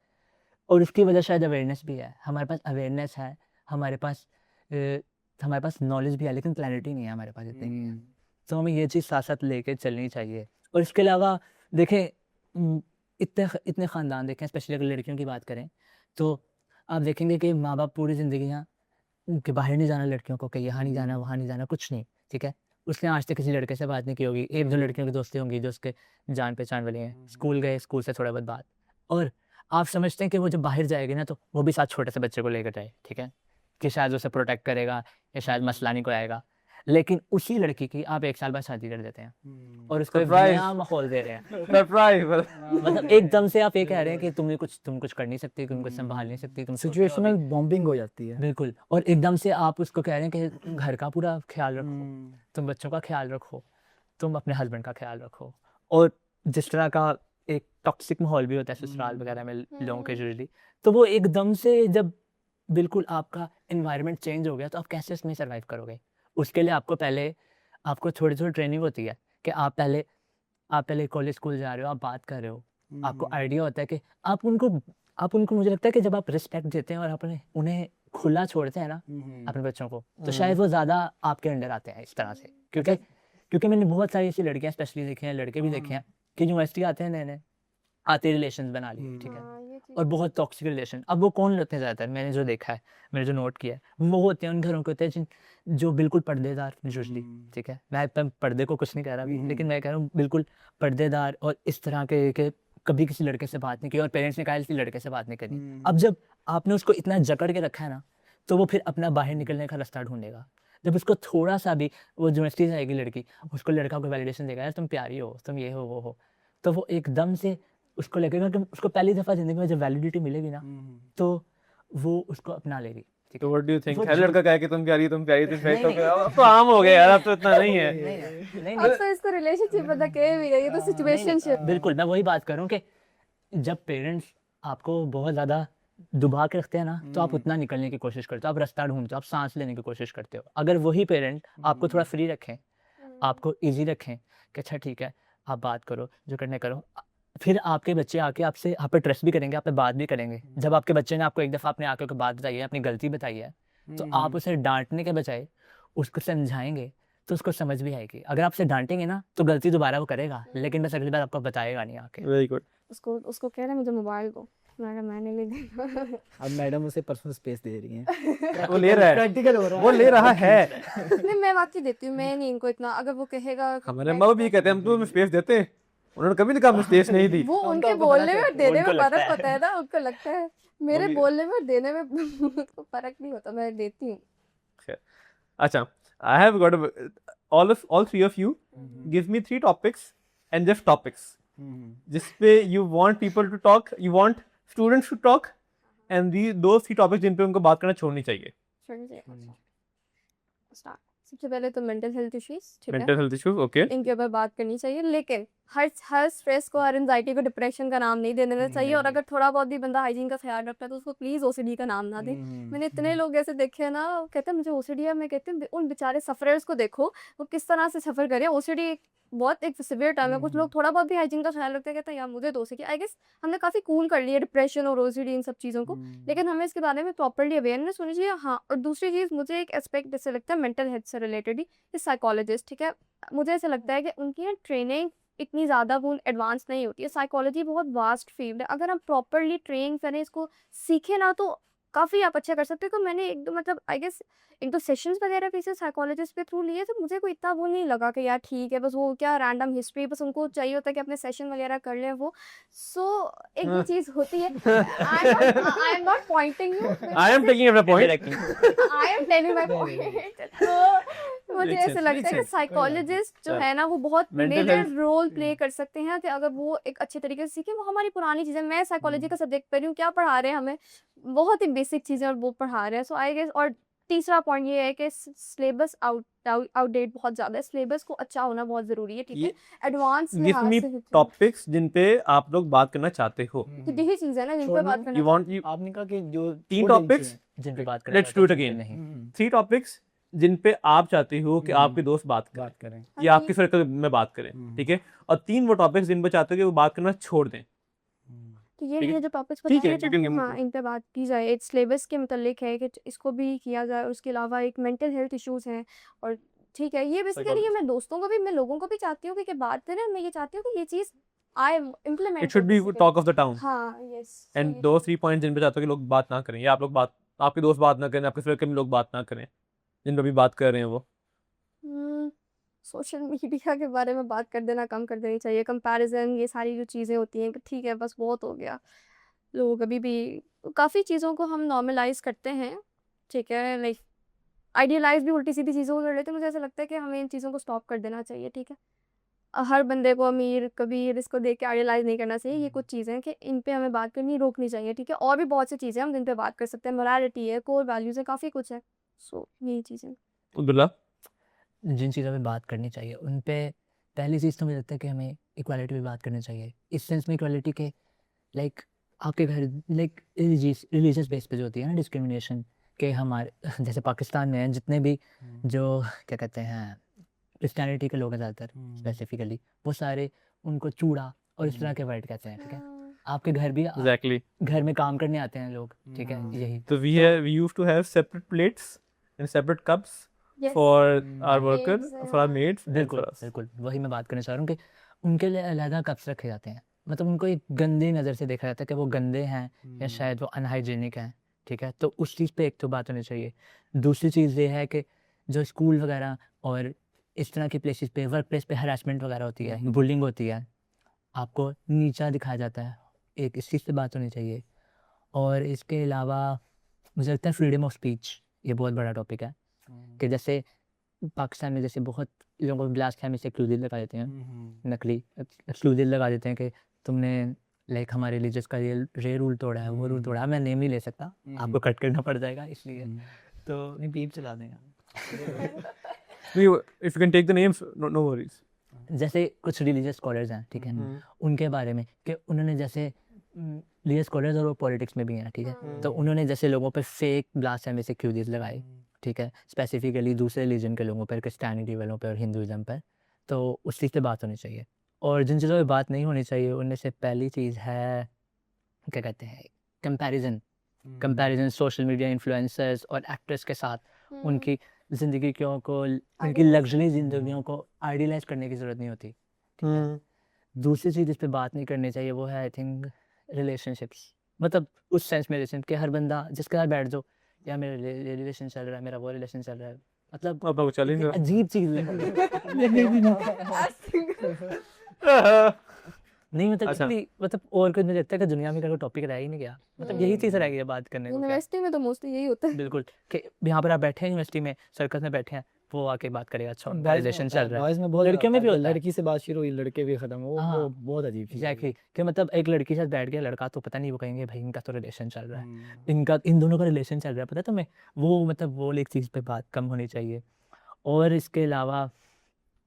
और उसकी वजह शायद अवेयरनेस भी है, हमारे पास अवेयरनेस है, हमारे पास नॉलेज भी है, लेकिन क्लैरिटी नहीं है हमारे पास इतनी। तो हमें ये चीज़ साथ साथ लेके चलनी चाहिए। और इसके अलावा देखें इतने ख़ानदान देखें, स्पेशली अगर लड़कियों की बात करें तो आप देखेंगे कि माँ बाप पूरी ज़िंदगी यहाँ कि बाहर नहीं जाना लड़कियों को, कि यहाँ नहीं जाना वहाँ नहीं जाना, कुछ नहीं, ठीक है। उसने आज तक किसी लड़के से बात नहीं की होगी, एक दो लड़कियों की दोस्ती होंगी जो उसके जान पहचान वाली हैं, स्कूल गए, स्कूल से थोड़ा बहुत बात, और आप समझते हैं कि वो जब बाहर जाएगी ना तो वो भी साथ छोटे से बच्चे को लेकर जाए, ठीक है, कि शायद उसे प्रोटेक्ट करेगा या शायद मसला नहीं कोई आएगा। लेकिन उसी लड़की की आप 1 साल बाद शादी कर देते हैं और उसको एक Surprise. नया माहौल दे रहे हैं। Surprise. मतलब एकदम से आप ये कह रहे हैं कि तुम कुछ कर नहीं सकती, तुम कुछ संभाल नहीं सकती, तुम सिचुएशनल बॉम्बिंग हो जाती है। बिल्कुल। और एकदम से आप उसको कह रहे हैं कि घर का पूरा ख्याल रखो, तुम बच्चों का ख्याल रखो, तुम अपने हस्बैंड का ख्याल रखो। और जिस तरह का एक टॉक्सिक माहौल भी होता है ससुराल वगैरह में लोगों के यूजुअली, तो वो एकदम से जब बिल्कुल आपका एनवायरनमेंट चेंज हो गया तो आप कैसे उसमें सर्वाइव करोगे। उसके लिए आपको थोड़ी थोड़ी ट्रेनिंग होती है कि आप पहले कॉलेज स्कूल जा रहे हो, आप बात कर रहे हो, आपको आइडिया होता है कि आप उनको मुझे लगता है कि जब आप रिस्पेक्ट देते हैं और अपने उन्हें खुला छोड़ते हैं ना अपने बच्चों को, तो शायद वो ज़्यादा आपके अंडर आते हैं इस तरह से। क्योंकि मैंने बहुत सारी ऐसी लड़कियां स्पेशली देखी हैं, लड़के भी देखे हैं कि यूनिवर्सिटी आते हैं नए आते रिलेशन बना लिए, ठीक है, और बहुत टॉक्सिक रिलेशन। अब वो कौन होते हैं ज़्यादातर, मैंने जो देखा है, मैंने जो नोट किया है, वो होते हैं उन घरों के होते हैं जो बिल्कुल पर्देदार यूजुअली, ठीक है। मैं पर्दे को कुछ नहीं कह रहा अभी, लेकिन मैं कह रहा हूँ बिल्कुल पर्देदार और इस तरह के कभी किसी लड़के से बात नहीं की और पेरेंट्स ने कहा इसी लड़के से बात नहीं करनी। अब जब आपने उसको इतना जकड़ के रखा है ना, तो वो फिर अपना बाहर निकलने का रास्ता ढूंढेगा। जब उसको थोड़ा सा भी, वो यूनिवर्सिटी जाएगी लड़की, उसको लड़का को वैलिडेशन देगा, यार तुम प्यारी हो, तुम ये हो वो हो, तो वो एकदम से उसको लगेगा कि उसको पहली दफ़ा ज़िंदगी में जब वैलिडिटी मिलेगी ना, तो वो उसको अपना लेगी। तो व्हाट डू यू थिंक, वो हर लड़का कहे कि तुम प्यारी तुम प्यारी अब तो आम हो गया यार, अब तो इतना नहीं है। नहीं अब तो इसको रिलेशनशिप पता कह भी ये तो सिचुएशनशिप। बिल्कुल, मैं वही बात कर रहा हूँ कि जब पेरेंट्स आपको बहुत ज़्यादा डुबा के रखते हैं ना, तो आप उतना निकलने की कोशिश करते हो, आप रास्ता ढूंढते हो, आप सांस लेने की कोशिश करते हो। अगर वही पेरेंट आपको थोड़ा फ्री रखें, आपको ईजी रखें कि अच्छा ठीक है आप बात करो, जो करने करो, फिर आपके बच्चे आके आप पे ट्रस्ट भी करेंगे, आप पे बात भी करेंगे। जब आपके बच्चे ने आपको एक दफ़ा अपने आके कोई बात बताई है, अपनी गलती बताई है, तो आप उसे डांटने के बजाय उसको समझाएंगे तो उसको समझ भी आएगी। अगर आप उसे डांटेंगे ना तो गलती दोबारा वो करेगा, लेकिन बस अगली बार आपको बताएगा नहीं आके। Very good. उसको कह रहे हैं मुझे मोबाइल दो, मैंने ले दिया। अब मैडम उसे पर्सनल स्पेस दे रही हैं। वो ले रहा है, प्रैक्टिकल हो रहा है। वो ले रहा है। नहीं मैं वाकई देती हूँ, मैं नहीं इनको इतना, अगर वो कहेगा हमारे माँ बाप भी कहते हैं हम तुम्हें स्पेस देते हैं, उन्होंने कभी नहीं कहा स्पेस नहीं दी। वो उनके उनको बोलने पता में है, और देने उनको में लगता फर्क है। होता है ना, उनको लगता है। मेरे भी- बोलने में और देने में फर्क नहीं होता, मैं देती हूँ। खैर अच्छा, I have got all three of you give me 3 topics and just topics जिस पे you want people to talk, you want students to talk and those 3 topics जिन पे उनको बात करना छोड़नी चाहिए. स्टार्ट. सबसे पहले तो मेंटल हेल्थ इश्यूज, ठीक है, Mental health issues, okay. इनके ऊपर बात करनी चाहिए, लेकिन हर स्ट्रेस को, हर एंजाइटी को डिप्रेशन का नाम नहीं देना चाहिए. और अगर थोड़ा बहुत भी बंदा हाइजीन का ख्याल रखता है तो उसको प्लीज ओसीडी का नाम ना दे. मैंने इतने लोग ऐसे देखे हैं ना, कहते हैं मुझे ओसीडी है. मैं कहती हूँ उन बेचारे सफरर्स को देखो, वो किस तरह से सफर करे. ओसीडी बहुत एक सिवियर टर्म है. कुछ लोग थोड़ा बहुत भी हाइजीन का ख्याल रखते हैं, कहते हैं यार मुझे तो ओसीडी. आई गेस हमने काफ़ी कूल कर लिया डिप्रेशन और ओसीडी इन सब चीज़ों को, लेकिन हमें इसके बारे में प्रॉपरली अवेयरनेस होनी चाहिए. हाँ, और दूसरी चीज़ मुझे एक एस्पेक्ट जैसे लगता है मेंटल हेल्थ से रिलेटेड ही, साइकोलॉजिस्ट, ठीक है, मुझे ऐसा लगता है कि उनकी ना ट्रेनिंग इतनी ज़्यादा वो एडवांस नहीं होती है. साइकोलॉजी बहुत वास्ट फील्ड है. अगर हम प्रॉपरली ट्रेन करें, इसको सीखें ना, तो काफ़ी आप अच्छा कर सकते हो. तो मैंने एक दो मतलब आई गेस एक दो सेशंस वगैरह किसी साइकोलॉजिस्ट के थ्रू लिए, तो मुझे कोई इतना वो नहीं लगा कि यार ठीक है, बस वो क्या रैंडम हिस्ट्री, बस उनको चाहिए होता है कि अपने सेशन वगैरह कर लें वो. सो एक ये चीज़ होती है. I am not Poynting you, I am taking up a point. I am telling my point. तो मुझे Makes ऐसा sense, लगता makes है कि sense. साइकोलॉजिस्ट जो चल. है ना, वो बहुत Mental major health. Role play कर सकते हैं कि अगर वो एक अच्छे तरीके से सीखें. वो हमारी पुरानी चीज़ें, मैं साइकोलॉजी का सब्जेक्ट पढ़ रही हूँ, क्या पढ़ा रहे हैं हमें, बहुत ही बेसिक चीज़ें और वो पढ़ा रहे हैं. सो आई गेस. और तीसरा पॉइंट ये है कि सिलेबस आउटडेट बहुत ज़्यादा है. सिलेबस को अच्छा होना बहुत ज़रूरी है, ठीक है. एडवांस Give me topics जिन पे आप लोग बात करना चाहते हो. यही चीज़ है ना जिन पर बात करना. You want you आपने कहा कि जो 3 छोटे topics. जिन पे बात करना Let's चाहते do it हैं, जिन again. पे नहीं. 3 topics जिन पे आप चाहते हो कि आपके दोस्त बात करें बात करें. या आपके सर्कल में बात करें, ठीक है. और 3 वो टॉपिक्स जिन पे चाहते हो कि वो बात करना छोड़ दें. तो ये ठीक है? है जो टॉपिक्स ठीक है, बताए you can give me- हाँ, इन पे बात की जाए. एक सिलेबस के मुतालिक है कि इसको भी किया जाए. और उसके अलावा एक मेंटल हेल्थ इश्यूज हैं. और ठीक है, ये बेसिकली मैं दोस्तों को भी, मैं लोगों को भी चाहती हूँ कि बात करें. मैं ये चाहती हूँ कि ये चीज़ I implement. It should be talk of the town. हाँ, यस. एंड दो 3 पॉइंट जिन पे चाहते हो कि लोग बात ना करें, या आप लोग बात, आपके दोस्त बात ना करें, आपके सर्कल में लोग बात ना करें, जिन पे भी बात कर रहे हैं वो. सोशल मीडिया के बारे में बात कर देना कम कर देनी चाहिए. कंपैरिजन, ये सारी जो चीज़ें होती हैं कि ठीक है बस बहुत हो गया. लोग अभी भी काफ़ी चीज़ों को हम नॉर्मलाइज करते हैं, ठीक है, लाइक आइडियलाइज भी उल्टी सीधी चीज़ों को कर लेते हैं. मुझे ऐसा लगता है कि हमें इन चीज़ों को स्टॉप कर देना चाहिए, ठीक है. हर बंदे को अमीर कबीर इसको देख के आइडियलाइज नहीं करना चाहिए. ये कुछ चीज़ें हैं कि इन पे हमें बात करनी रोकनी चाहिए, ठीक है. और भी बहुत सी चीज़ें हम जिन पे बात कर सकते हैं. मोरालिटी है, कोर वैल्यूज़ है, काफ़ी कुछ है. सो यही चीज़ें. अब्दुल्ला. जिन चीज़ों पे बात करनी चाहिए उन पे पहली चीज़ तो मुझे लगता है कि हमें इक्वालिटी पे बात करनी चाहिए. इस सेंस में इक्वालिटी के लाइक आपके घर लाइक रिलीजियस बेस पे जो होती है ना डिस्क्रिमिनेशन, के हमारे जैसे पाकिस्तान में हैं जितने भी जो क्या कहते हैं क्रिश्चियनिटी के लोग हैं ज़्यादातर स्पेसिफिकली, वो सारे उनको चूड़ा और इस तरह के वर्ड कहते हैं, ठीक है. आपके घर भी Exactly. घर में काम करने आते हैं लोग, ठीक है. यही So we used to have separate plates and separate cups Yes. for our workers, Maids, for our maids, and बिल्कुल for us. बिल्कुल वही मैं बात करना चाह रहा हूँ कि उनके लिए अलग कप्स रखे जाते हैं. मतलब उनको एक गंदी नज़र से देखा जाता है कि वो गंदे हैं या शायद वो अनहाइजीनिक हैं, ठीक है. तो उस चीज़ पे एक तो बात होनी चाहिए. दूसरी चीज़ ये है कि जो स्कूल वगैरह और इस तरह की प्लेसेस पे, वर्क प्लेस पे हरासमेंट वगैरह होती है, बुलिंग होती है, आपको नीचा दिखाया जाता है, एक इस चीज़ पे बात होनी चाहिए. और इसके अलावा मुझे लगता है फ्रीडम ऑफ स्पीच ये बहुत बड़ा टॉपिक है कि जैसे पाकिस्तान में जैसे बहुत लोगों को ब्लास्फेमी से एक्सक्लूसिव लगा देते हैं, नकली एक्सक्लूसिव लगा देते हैं कि तुमने लाइक हमारे रिलीजियस का ये रूल तोड़ा है, वो रूल तोड़ा है. मैं नेम नहीं ले सकता, आपको कट करना पड़ जाएगा इसलिए, तो नहीं बीप चला देंगे. If you can take the names, no worries. जैसे कुछ रिलीजियस स्कॉलर्स हैं, ठीक है, उनके बारे में कि उन्होंने जैसे रिलीजियस स्कॉलर्स और वो पॉलिटिक्स में भी हैं, ठीक है. तो उन्होंने जैसे लोगों पर फेक ब्लास्फेमी से एक्यूजेस लगाए, ठीक है, स्पेसिफिकली दूसरे रिलीजन के लोगों पर, क्रिश्चियनिटी वालों पर और हिंदुज़म पर. तो उस चीज़ पे बात होनी चाहिए. और जिन चीज़ों पे बात नहीं होनी चाहिए उनमें से पहली चीज़ है क्या कहते हैं कंपैरिजन सोशल मीडिया इन्फ्लुएंसर्स और एक्टर्स के साथ. उनकी ज़िंदगी को उनकी लग्जरी ज़िंदगियों को आइडियलाइज करने की ज़रूरत नहीं होती, ठीक है. दूसरी चीज़ इस पे बात नहीं करनी चाहिए वो है आई थिंक रिलेशनशिप्स. मतलब उस सेंस में रिलेशन कि हर बंदा जिसके साथ बैठ जाओ, या मेरा रिलेशन चल रहा है, मेरा वो रिलेशन चल रहा है, मतलब अब चलें अजीब चीज़ है. नहीं मतलब अच्छा। इतनी मतलब और कुछ मुझे लगता है कि दुनिया में कोई टॉपिक रह ही नहीं गया, मतलब यही चीज़ रह गई है बात करने को क्या। यूनिवर्सिटी में तो मोस्टली यही होता है। बिल्कुल कि यहाँ पर आप बैठे हैं यूनिवर्सिटी में सर्कस में बैठे हैं, वो आके बात करेगा अच्छा उनका रिलेशन चल रहा है। बॉयज़ में बहुत लड़कियों में भी होता है। लड़की से बात शुरू हुई, लड़के भी ख़त्म, वो हाँ, बहुत अजीब चीज़ है। एग्जैक्टली कि मतलब एक लड़की के साथ बैठ गया लड़का तो पता नहीं वो कहेंगे भाई इनका तो रिलेशन चल रहा है, हम्म। इन दोनों का रिलेशन चल रहा है, पता है तुम्हें। वो मतलब वो एक चीज़ पे बात कम होनी चाहिए। और इसके अलावा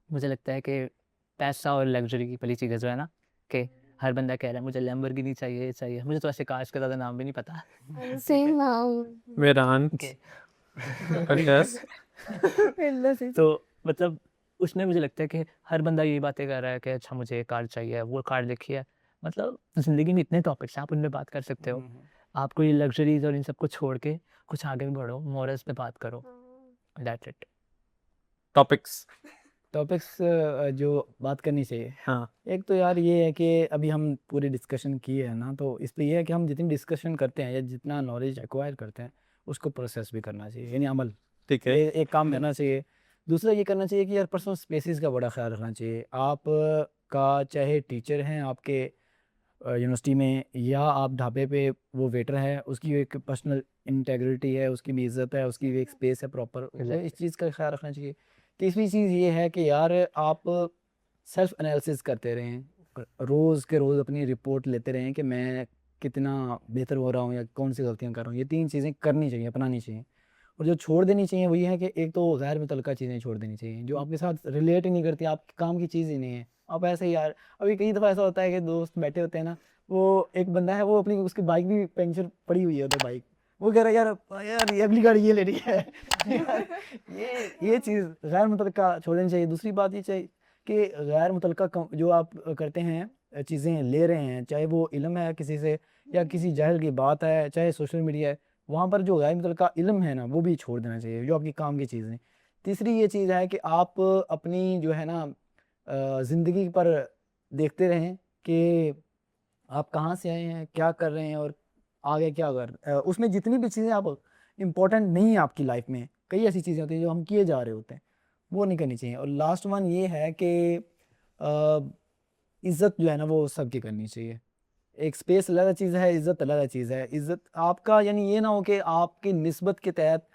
मुझे लगता है कि पैसा और लग्जरी की वाली चीज़ें जो है ना, कि हर बंदा कह रहा है मुझे लैम्बोर्गिनी चाहिए, ये चाहिए, मुझे तो ऐसे कार्स का ज़्यादा नाम भी नहीं पता। सेम नाउ मेरान कि यस तो मतलब उसमें मुझे लगता है कि हर बंदा यही बातें कर रहा है कि अच्छा मुझे ये कार चाहिए, वो कार लिखी है। मतलब ज़िंदगी में इतने टॉपिक्स हैं, आप उनमें बात कर सकते हो। आपको ये लग्जरीज और इन सब को छोड़ के कुछ आगे बढ़ो, मॉरल्स पे बात करो, दैट्स इट। टॉपिक्स। टॉपिक्स जो बात करनी चाहिए, हाँ एक तो यार ये है कि अभी हम पूरी डिस्कशन किए हैं ना, तो इस पे ये है कि हम जितनी डिस्कशन करते हैं या जितना नॉलेज एक्वायर करते हैं उसको प्रोसेस भी करना चाहिए, यानी अमल, ठीक है। ये एक काम करना चाहिए। दूसरा ये करना चाहिए कि यार पर्सनल स्पेसेस का बड़ा ख्याल रखना चाहिए। आप का चाहे टीचर हैं आपके यूनिवर्सिटी में, या आप ढाबे पे वो वेटर है, उसकी एक पर्सनल इंटेग्रिटी है, उसकी भी इज़्ज़त है, उसकी भी एक स्पेस है प्रॉपर, तो इस चीज़ का ख्याल रखना चाहिए। तीसरी चीज़ ये है कि यार आप सेल्फ एनालिसिस करते रहें, रोज़ के रोज़ अपनी रिपोर्ट लेते रहें कि मैं कितना बेहतर हो रहा हूँ या कौन सी गलतियाँ कर रहा हूँ। ये 3 चीज़ें करनी चाहिए, अपनानी चाहिए। और जो छोड़ देनी चाहिए वो ये है कि एक तो गैर मुतल्लका चीज़ें छोड़ देनी चाहिए, जो आपके साथ रिलेट ही नहीं करती, आपके काम की चीज़ ही नहीं है। आप ऐसे ही यार, अभी कई दफ़ा ऐसा होता है कि दोस्त बैठे होते हैं ना, वो एक बंदा है, वो अपनी उसकी बाइक भी पंक्चर पड़ी हुई है उधर बाइक, वो कह रहा है यार यार ये अगली गाड़ी ये लेनी है यार ये चीज़ गैर मुतल्लका छोड़नी चाहिए। दूसरी बात ये चाहिए कि गैर मुतल्लका जो आप करते हैं, चीज़ें ले रहे हैं, चाहे वो इल्म है किसी से या किसी जाहिल की बात है, चाहे सोशल मीडिया है, वहाँ पर जो गैर मुतल्लका इल्म है ना वो भी छोड़ देना चाहिए, जो आपकी काम की चीज़ें। तीसरी ये चीज़ है कि आप अपनी जो है ना ज़िंदगी पर देखते रहें कि आप कहाँ से आए हैं, क्या कर रहे हैं और आगे क्या उसमें जितनी भी चीज़ें आप इम्पोर्टेंट नहीं है आपकी लाइफ में, कई ऐसी चीज़ें होती हैं जो हम किए जा रहे होते हैं, वो नहीं करनी चाहिए। और लास्ट वन ये है कि इज़्ज़त जो है ना वो सबकी करनी चाहिए। एक स्पेस अलग चीज़ है, इज़्ज़त अलग चीज़ है। इज़्ज़त आपका यानी ये ना हो कि आपकी निस्बत के तहत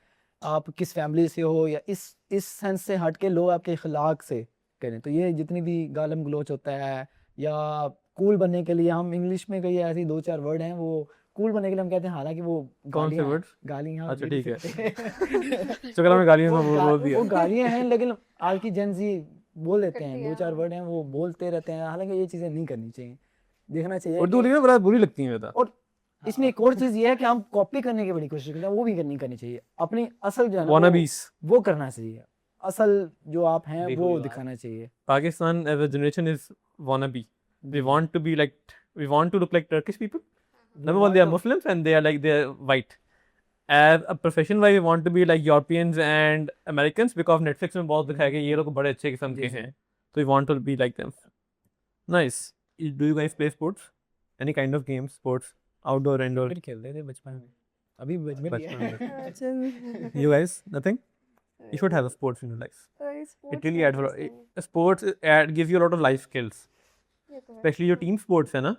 आप किस फैमिली से हो या इस सेंस से हट के लोग आपके अखलाक से करें। तो ये जितनी भी गालम गलोच होता है या कूल बनने के लिए, हम इंग्लिश में कई ऐसी 2-4 वर्ड हैं, वो कूल बनने के लिए हम कहते हैं, हालाँकि वो कौन से गालियाँ हैं, वर्ड्स? गालियाँ अच्छा भी ठीक है। सकते चलो मैं गालियों वो में बोल दिया। वो गालियाँ हैं, लेकिन आज की जेन ज़ी बोल देते हैं, करती है, 2-4 वर्ड हैं वो बोलते रहते हैं, हालाँकि ये चीज़ें नहीं करनी चाहिए। देखना चाहिए उर्दू कि वाली में बड़ा बुरी लगती है बता। और इसमें एक और चीज़ ये है कि हम कॉपी करने की बड़ी कोशिश करते हैं, वो भी नहीं करनी चाहिए। अपनी असल जो है ना Wannabes. वो करना चाहिए। असल जो आप हैं Be who वो you are. दिखाना चाहिए। Pakistan as a generation is wannabe. We want to be like, we want to look like Turkish people. Number one, they are Muslims and they're white. As a profession wise, we want to be like Europeans and Americans because Netflix में बहुत दिखाया कि ये लोग बड़े अच्छे किस्म के हैं. So we want to be like them. Nice. Do you guys play sports? Any kind of games, sports, outdoor, indoor? Cricket खेलते थे बचपन में, अभी बचपन बचपन में। अच्छा You guys, nothing? You should have a sports in your life. It really adds sports gives you a lot of life skills. Especially your team sports है ना,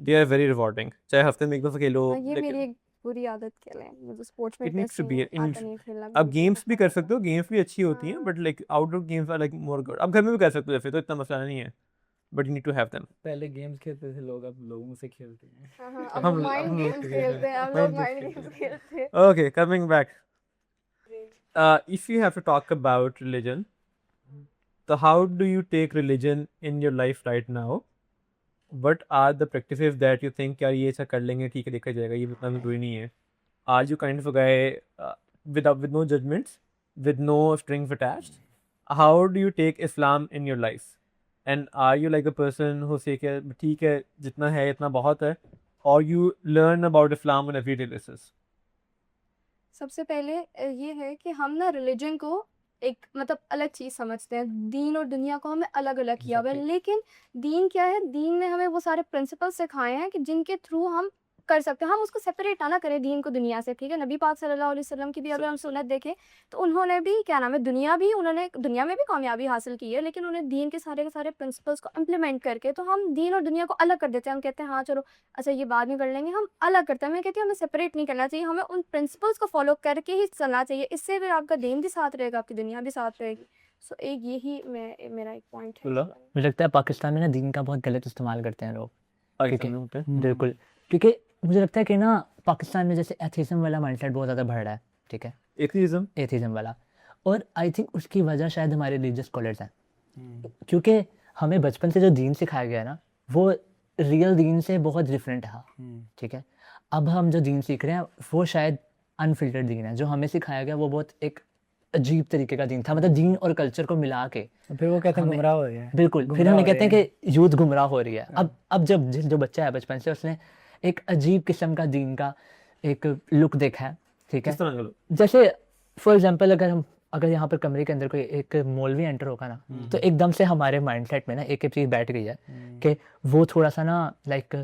they are very rewarding. चाहे हफ्ते में एक दफा खेलो, ये मेरी एक बुरी आदत कह लें, मुझे स्पोर्ट्स में it needs interest to be नहीं आता, नहीं खेलना अब गेम्स भी कर सकते हो, गेम्स भी अच्छी होती हैं, but like outdoor games are like more good. अब घर में भी कर सकते हो जैसे, तो इतना मसला नहीं है, but you need to have them. पहले गेम्स खेलते थे लोग, अब लोगों से खेलते हैं। अब हम माइंड लोग गेम्स खेलते हैं, हम लोग माइंड गेम्स खेलते हैं। Okay, coming back. If you have to talk about religion, so how do you take religion in your life right now? What are the practices that you think यार ये ऐसा कर लेंगे ठीक है, देखा जाएगा, ये इतना जरूरी नहीं है? Are you kind of a guy with no judgments, with no strings attached? How do you take Islam in your life? And are you like a person who say कि ठीक है जितना है इतना बहुत है, or you learn about Islam on everyday basis? सबसे पहले ये है कि हम ना रिलीजन को एक मतलब अलग चीज़ समझते हैं, दीन और दुनिया को हमें अलग अलग किया हुआ है। लेकिन दीन क्या है, दीन ने हमें वो सारे प्रिंसिपल सिखाए हैं कि जिनके थ्रू हम कर सकते हैं, हम उसको सेपरेट ना करें दीन को दुनिया से, ठीक है। नबी पाक सल्लल्लाहु अलैहि वसल्लम की भी अगर हम सुन्नत देखें तो उन्होंने भी क्या नाम है, उन्होंने दुनिया में भी कामयाबी हासिल की है, लेकिन उन्हें दीन के सारे प्रिंसिपल्स को इम्प्लीमेंट करके, तो हम दीन और दुनिया को अलग कर देते हैं। हम कहते हैं हाँ चलो अच्छा ये बाद में कर लेंगे, हम अलग करते हैं। मैं कहती हूँ हमें सेपरेट नहीं करना चाहिए, हमें उन प्रिंसिपल्स को फॉलो करके ही चलना चाहिए। इससे फिर आपका दीन भी साथ रहेगा, आपकी दुनिया भी साथ रहेगी। सो एक यही मेरा एक पॉइंट है। बोला मुझे लगता है पाकिस्तान में ना दीन का बहुत गलत इस्तेमाल करते हैं लोग। पाकिस्तान में होता है। बिल्कुल, क्योंकि मुझे लगता है कि ना पाकिस्तान में जैसे एथिज्म वाला माइंडसेट बहुत ज़्यादा बढ़ रहा है, ठीक है, एथीज्म एथिज्म वाला। और आई थिंक उसकी वजह शायद हमारे रिलीजियस स्कॉलर्स हैं, क्योंकि हमें बचपन से जो दीन सिखाया गया है ना वो रियल दीन से बहुत डिफरेंट है, ठीक है। अब हम जो दीन सीख रहे हैं वो शायद अनफिल्टर्ड दीन है, जो हमें सिखाया गया वो बहुत एक अजीब तरीके का दीन था, मतलब दीन और कल्चर को मिला के। फिर वो कहते हैं हमें- गुमराह हो गया है। बिल्कुल, फिर गुमराह हमें हो कहते हैं रहे कि यूथ गुमराह हो रही है। अब जब जो बच्चा है बचपन से उसने एक अजीब किस्म का दीन का एक लुक देखा है, ठीक है। किस तरह का लोग? जैसे फॉर एग्जांपल अगर यहाँ पर कमरे के अंदर कोई एक मौलवी एंटर होगा ना, तो एकदम से हमारे माइंडसेट में ना एक चीज़ बैठ गई है कि वो थोड़ा सा ना लाइक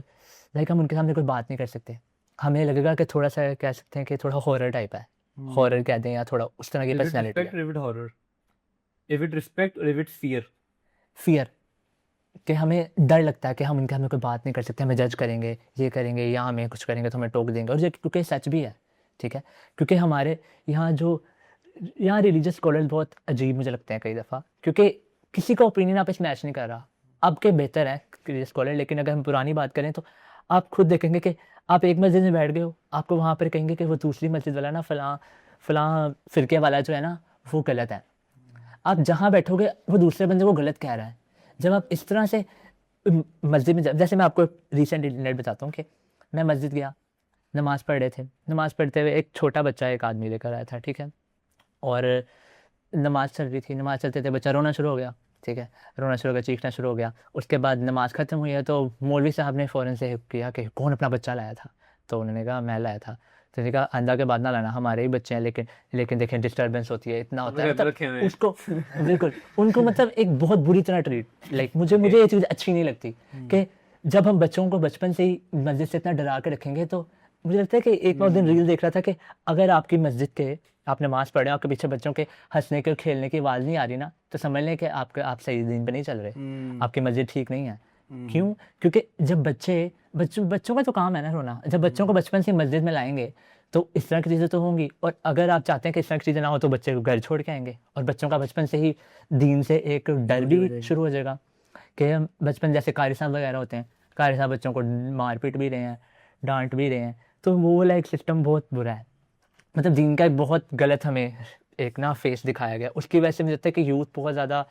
हम उनके सामने कोई बात नहीं कर सकते। हमें लगेगा कि थोड़ा सा कह सकते हैं कि थोड़ा हॉरर टाइप है, हॉरर कह दें या थोड़ा उस तरह की If it पर्सनैलिटी respect है। or if it horror? If it respect or if it's fear? Fear, कि हमें डर लगता है कि हम उनके सामने कोई बात नहीं कर सकते, हमें जज करेंगे, ये करेंगे या हमें कुछ करेंगे तो हमें टोक देंगे। और ये क्योंकि सच भी है, ठीक है, क्योंकि हमारे यहाँ रिलीजियस स्कॉलर बहुत अजीब मुझे लगते हैं कई दफ़ा, क्योंकि किसी का ओपिनियन आप इस मैच नहीं कर रहा। अब के बेहतर है रिलीजियस स्कॉलर, लेकिन अगर हम पुरानी बात करें तो आप खुद देखेंगे कि आप एक मस्जिद में बैठ गए हो, आपको वहाँ पर कहेंगे कि वो दूसरी मस्जिद वाला ना फ़लाँ फ़िरके वाला जो है ना वो गलत है। आप जहाँ बैठोगे वो दूसरे बंदे को गलत कह रहा है। जब आप इस तरह से मस्जिद में जैसे मैं आपको रिसेंट इंटरनेट बताता हूँ कि मैं मस्जिद गया, नमाज़ पढ़ रहे थे, नमाज़ पढ़ते हुए एक छोटा बच्चा एक आदमी लेकर आया था, ठीक है, और नमाज़ चल रही थी, नमाज़ चलते थे बच्चा रोना शुरू हो गया, ठीक है, रोना शुरू हो गया, चीखना शुरू हो गया। उसके बाद नमाज़ ख़त्म हुई है तो मौलवी साहब ने फ़ौरन से किया कि कौन अपना बच्चा लाया था, तो उन्होंने कहा मैं लाया था। तो उन्होंने कहा आइंदा के बाद ना लाना, हमारे ही बच्चे हैं, लेकिन देखें डिस्टर्बेंस होती है, इतना होता है, घर पे रखे हुए हैं। उसको बिल्कुल उनको मतलब एक बहुत बुरी तरह ट्रीट लाइक मुझे ये चीज़ अच्छी नहीं लगती कि जब हम बच्चों को बचपन से ही मस्जिद से इतना डरा के रखेंगे। तो मुझे लगता है कि एक बार दिन रील देख रहा था कि अगर आपकी मस्जिद के आप नमाज़ पढ़ रहे हो, आपके पीछे बच्चों के हंसने के और खेलने की आवाज़ नहीं आ रही ना, तो समझ लें कि आप सही दिन पे नहीं चल रहे, आपकी मस्जिद ठीक नहीं है। क्यों? क्योंकि जब बच्चों का तो काम है ना रोना, जब बच्चों को बचपन से मस्जिद में लाएंगे तो इस तरह की चीज़ें तो होंगी। और अगर आप चाहते हैं कि इस तरह की चीज़ें ना हो तो बच्चे को घर छोड़ के आएंगे, और बच्चों का बचपन से ही दीन से एक डर भी शुरू हो जाएगा कि बचपन जैसे कारी साहब वगैरह होते हैं, कारी साहब बच्चों को मार पीट भी रहे हैं, डांट भी रहे हैं, तो वो वाला एक सिस्टम बहुत बुरा है। मतलब दीन का एक बहुत गलत हमें एक ना फेस दिखाया गया, उसकी वजह से मुझे लगता है कि यूथ बहुत ज़्यादा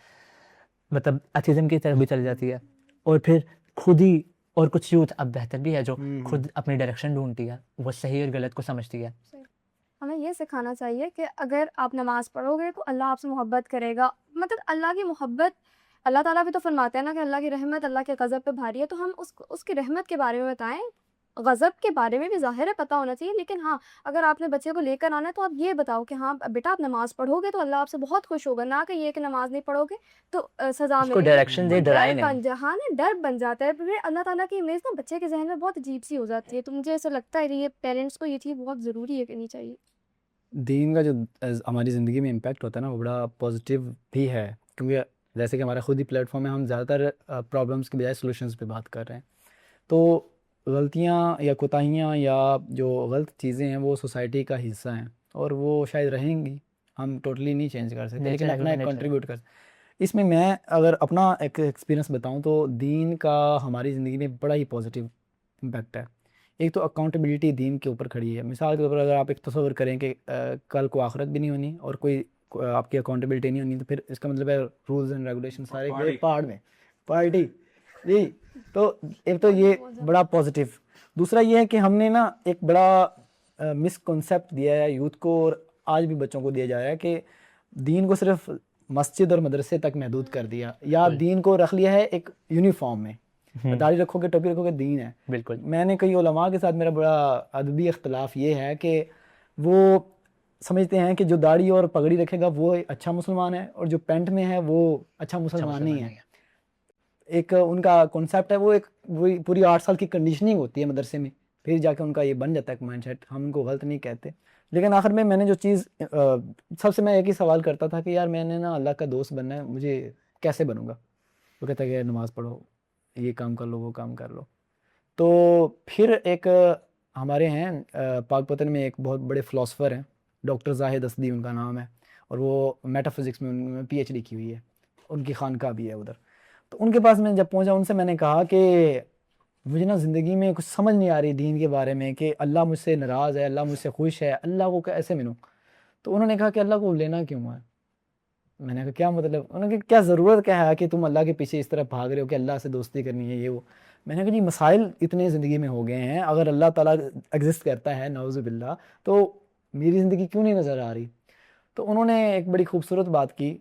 मतलब एथिज्म की तरफ भी चली जाती है, और फिर खुद ही, और कुछ यूथ अब बेहतर भी है जो खुद अपनी डायरेक्शन ढूंढती है, वो सही और गलत को समझती है। हमें ये सिखाना चाहिए कि अगर आप नमाज पढ़ोगे तो अल्लाह आपसे मोहब्बत करेगा। मतलब अल्लाह की मोहब्बत, अल्लाह ताला भी तो फरमाते हैं ना कि अल्लाह की रहमत अल्लाह के गज़ब पे भारी है, तो हम उसकी रहमत के बारे में बताएं, गज़ब के बारे में भी ज़ाहिर है पता होना चाहिए। लेकिन हाँ, अगर आपने बच्चे को लेकर आना है तो आप ये बताओ कि हाँ बेटा आप नमाज़ पढ़ोगे तो अल्लाह आपसे बहुत खुश होगा, ना कि ये कि नमाज़ नहीं पढ़ोगे तो सज़ा उसको मिलेगी। डायरेक्शन दे, वो डराए डर नहीं। बन जा हाँ ना, डर बन जाता है। फिर अल्लाह ताला की इमेज ना बच्चे के जहन में बहुत अजीब सी हो जाती है। तो मुझे ऐसा लगता है ये पेरेंट्स को ये चीज़ बहुत ज़रूरी है करनी चाहिए। दीन का जो हमारी ज़िंदगी में इम्पैक्ट होता है ना वो बड़ा पॉजिटिव भी है, क्योंकि जैसे कि हमारा खुद ही प्लेटफॉर्म है, हम ज़्यादातर प्रॉब्लम्स के बजाय सॉल्यूशंस पे बात कर रहे हैं। तो गलतियाँ या कोताहियाँ या जो गलत चीज़ें हैं वो सोसाइटी का हिस्सा हैं और वो शायद रहेंगी, हम टोटली नहीं चेंज कर सकते, लेकिन Nature है, अपना एक nature है। कंट्रीब्यूट कर। इसमें मैं अगर अपना एक एक्सपीरियंस बताऊं तो दीन का हमारी ज़िंदगी में बड़ा ही पॉजिटिव इम्पैक्ट है। एक तो अकाउंटेबिलिटी दीन के ऊपर खड़ी है। मिसाल के तौर पर अगर आप एक तस्वर करें कि कल को आखिरत भी नहीं होनी और आपकी अकाउंटेबिलिटी नहीं होनी, तो फिर इसका मतलब है रूल्स एंड रेगुलेशन सारे गए पहाड़ में, पार्टी जी। तो एक तो ये बड़ा पॉजिटिव। दूसरा ये है कि हमने ना एक बड़ा मिसकॉन्सेप्ट दिया है यूथ को, और आज भी बच्चों को दिया जा रहा है कि दीन को सिर्फ मस्जिद और मदरसे तक महदूद कर दिया, या दीन को रख लिया है एक यूनिफॉर्म में, दाढ़ी रखोगे टोपी रखोगे दीन है। बिल्कुल। मैंने कई उलमा के साथ मेरा बड़ा अदबी इख्तलाफ ये है कि वो समझते हैं कि जो दाढ़ी और पगड़ी रखेगा वो अच्छा मुसलमान है, और जो पैंट में है वो अच्छा मुसलमान नहीं है। एक उनका कॉन्सेप्ट है, वो एक पूरी 8 साल की कंडीशनिंग होती है मदरसे में, फिर जाके उनका ये बन जाता है माइंडसेट। हम उनको गलत नहीं कहते, लेकिन आखिर में मैंने जो चीज़ सबसे मैं एक ही सवाल करता था कि यार मैंने ना अल्लाह का दोस्त बनना है, मुझे कैसे बनूंगा? वो कहता है कि नमाज़ पढ़ो, ये काम कर लो, वो काम कर लो। तो फिर एक हमारे हैं पाकपतन में एक बहुत बड़े फ़िलासफ़र हैं, डॉक्टर ज़ाहिद असदी उनका नाम है, और वो मेटाफिज़िक्स में उन्होंने PhD की हुई है, उनकी खानका भी है उधर। तो उनके पास मैं जब पहुंचा, उनसे मैंने कहा कि मुझे ना ज़िंदगी में कुछ समझ नहीं आ रही दीन के बारे में, कि अल्लाह मुझसे नाराज़ है, अल्लाह मुझसे खुश है, अल्लाह को कैसे मिलूँ? तो उन्होंने कहा कि अल्लाह को लेना क्यों है? मैंने कहा क्या मतलब? उन्होंने कहा क्या ज़रूरत क्या है कि तुम अल्लाह के पीछे इस तरह भाग रहे हो कि अल्लाह से दोस्ती करनी है, ये वो। मैंने कहा जी मसाइल इतने ज़िंदगी में हो गए हैं, अगर अल्लाह ताला एग्जिस्ट करता है नऊज़ु बिल्लाह, तो मेरी ज़िंदगी क्यों नहीं नज़र आ रही? तो उन्होंने एक बड़ी खूबसूरत बात की